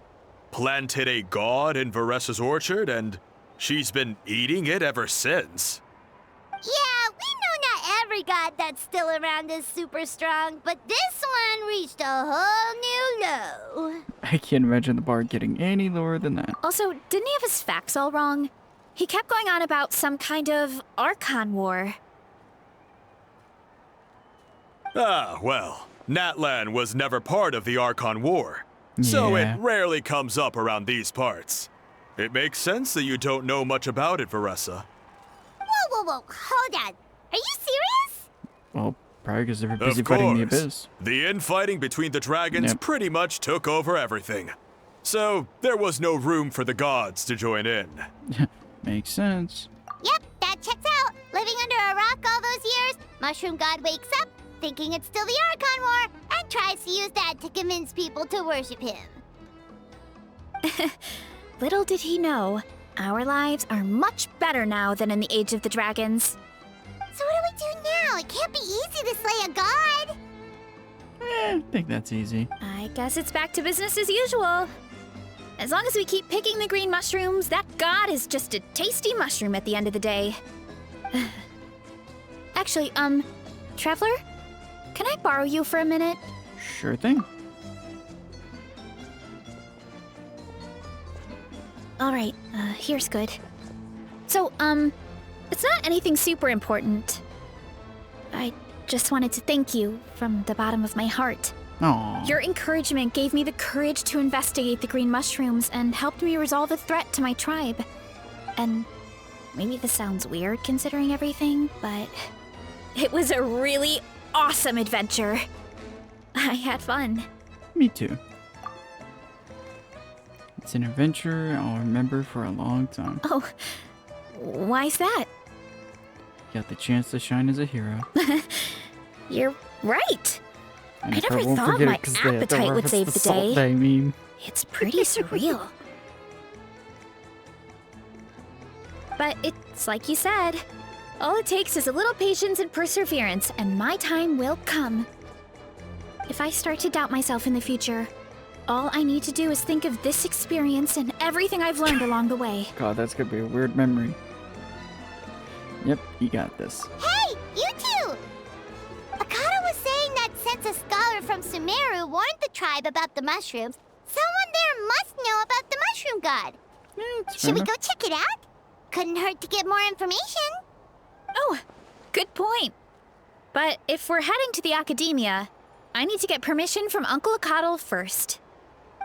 planted a god in Varesa's orchard, and she's been eating it ever since. Yeah, we know not every god that's still around is super strong, but this one reached a whole new low. I can't imagine the bard getting any lower than that. Also, didn't he have his facts all wrong? He kept going on about some kind of Archon war. Ah, well, Natlan was never part of the Archon War, so Yeah. it rarely comes up around these parts. It makes sense that you don't know much about it, Varesa. Whoa, hold on. Are you serious? Well, probably because they're busy Of fighting the course. abyss. The infighting between the dragons Yep. pretty much took over everything. So there was no room for the gods to join in. Makes sense. Yep, that checks out. Living under a rock all those years, Mushroom God wakes up, thinking it's still the Archon War, and tries to use that to convince people to worship him. Little did he know, our lives are much better now than in the Age of the Dragons. So what do we do now? It can't be easy to slay a god. I think that's easy. I guess it's back to business as usual. As long as we keep picking the green mushrooms, that god is just a tasty mushroom at the end of the day. Actually, Traveler? Can I borrow you for a minute? Sure thing. Alright, here's good. So, it's not anything super important. I just wanted to thank you from the bottom of my heart. Aww. Your encouragement gave me the courage to investigate the green mushrooms and helped me resolve a threat to my tribe. And maybe this sounds weird considering everything, but it was a really awesome adventure. I had fun. Me too. It's an adventure I'll remember for a long time. Oh, why's that? Got the chance to shine as a hero. You're right. And I never won't thought forget my it 'cause they have to appetite would reference save the Salt day. meme. It's pretty surreal. But it's like you said. All it takes is a little patience and perseverance, and my time will come. If I start to doubt myself in the future, all I need to do is think of this experience and everything I've learned along the way. God, that's gonna be a weird memory. Yep, you got this. Hey, you two! Akata was saying that since a scholar from Sumeru warned the tribe about the mushrooms, someone there must know about the mushroom god. Should we go check it out? Couldn't hurt to get more information. Oh, good point. But if we're heading to the academia, I need to get permission from Uncle Akatl first.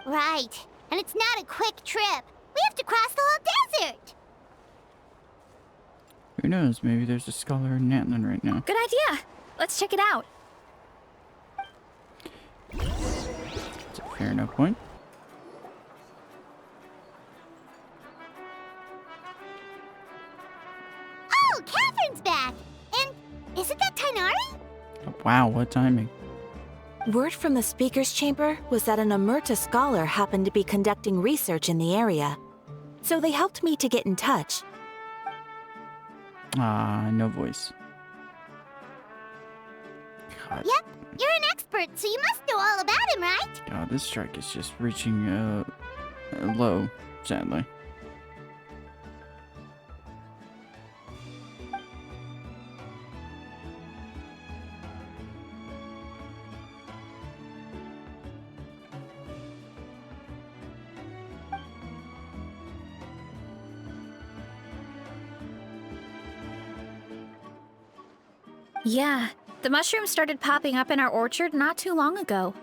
Right, and it's not a quick trip. We have to cross the whole desert. Who knows? Maybe there's a scholar in Natlan right now. Good idea. Let's check it out. It's a fair enough point. Oh, Catherine's back! And isn't that Tainari? Oh, wow, what timing. Word from the speaker's chamber was that an Emerta scholar happened to be conducting research in the area. So they helped me to get in touch. Ah, no voice. God, Yep, you're an expert, so you must know all about him, right? God, this strike is just reaching low, sadly. Yeah, the mushrooms started popping up in our orchard not too long ago.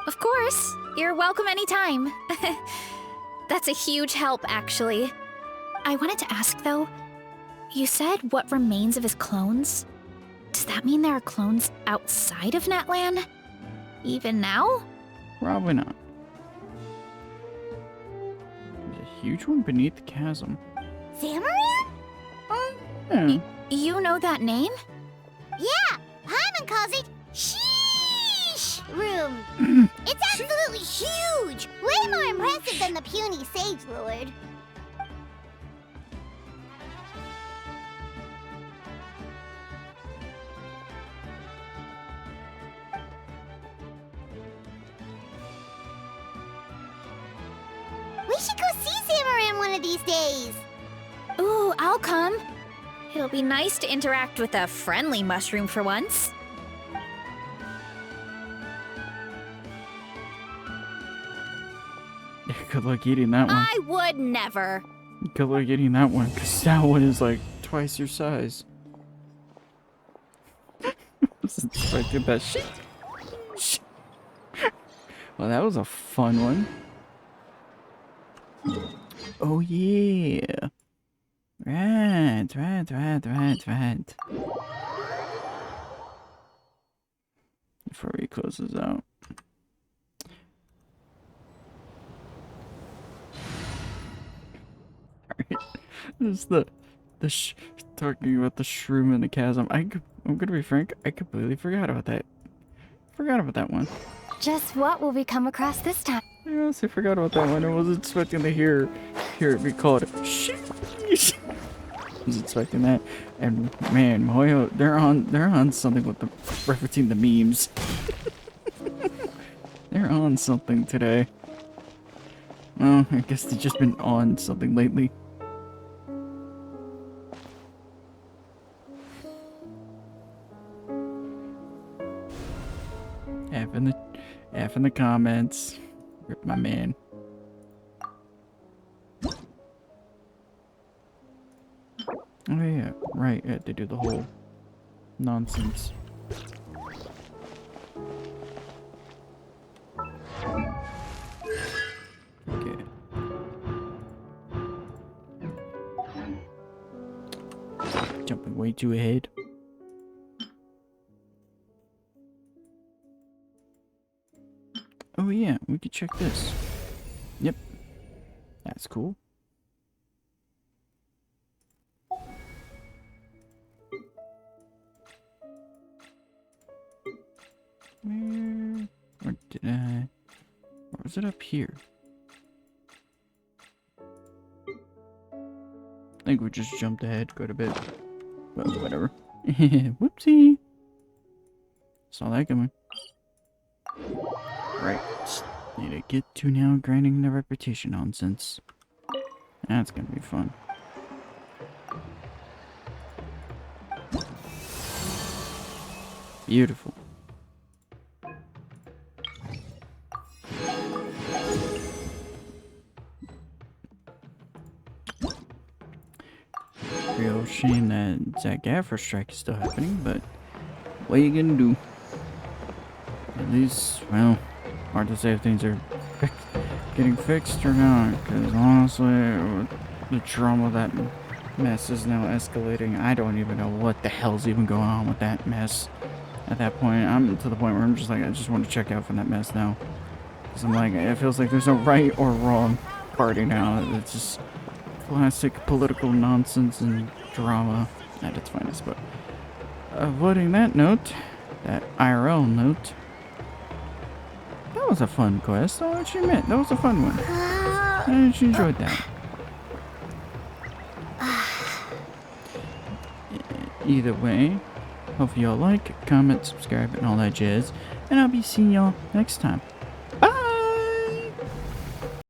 Of course, you're welcome anytime. That's a huge help, actually. I wanted to ask though, you said what remains of his clones? Does that mean there are clones outside of Natlan? Even now? Probably not. There's a huge one beneath the chasm. Zamaran? Yeah. You know that name? Yeah, Paimon calls it Sheesh Room. It's absolutely huge! Way more impressive than the puny Sage Lord. We should go see Zamaran one of these days. Ooh, I'll come. It'll be nice to interact with a friendly mushroom for once. Good luck eating that one. I would never. Good luck eating that one, because that one is like twice your size. I was expecting that shit. Well, that was a fun one. Oh yeah. Right. Before he closes out. This is talking about the shroom in the chasm. I'm gonna be frank, I completely forgot about that. Forgot about that one. Just what will we come across this time? I honestly forgot about that one. I wasn't expecting to hear it be called sheesh. I was expecting that. And man, Moyo, they're on something with the referencing the memes. They're on something today. Well, I guess they've just been on something lately. F in the comments. Rip my man. Oh yeah, right. I had to do the whole nonsense. Okay. Jumping way too ahead. Oh yeah, we could check this. Yep. That's cool. Where did I... Or was it up here? I think we just jumped ahead quite a bit. Well, whatever. Whoopsie! Saw that coming. Right. Need to get to now grinding the reputation nonsense. That's gonna be fun. Beautiful. Real shame that Zach Gaffer strike is still happening, but what are you gonna do? At least, well, hard to say if things are getting fixed or not, because honestly, the drama of that mess is now escalating. I don't even know what the hell's even going on with that mess. At that point, I'm to the point where I'm just like, I just want to check out from that mess now. Because I'm like, it feels like there's no right or wrong party now. It's just classic political nonsense and drama at its finest. But avoiding that note, that IRL note, that was a fun quest, I'll let you admit. That was a fun one. I actually enjoyed that. Either way, hope y'all like, comment, subscribe, and all that jazz. And I'll be seeing y'all next time.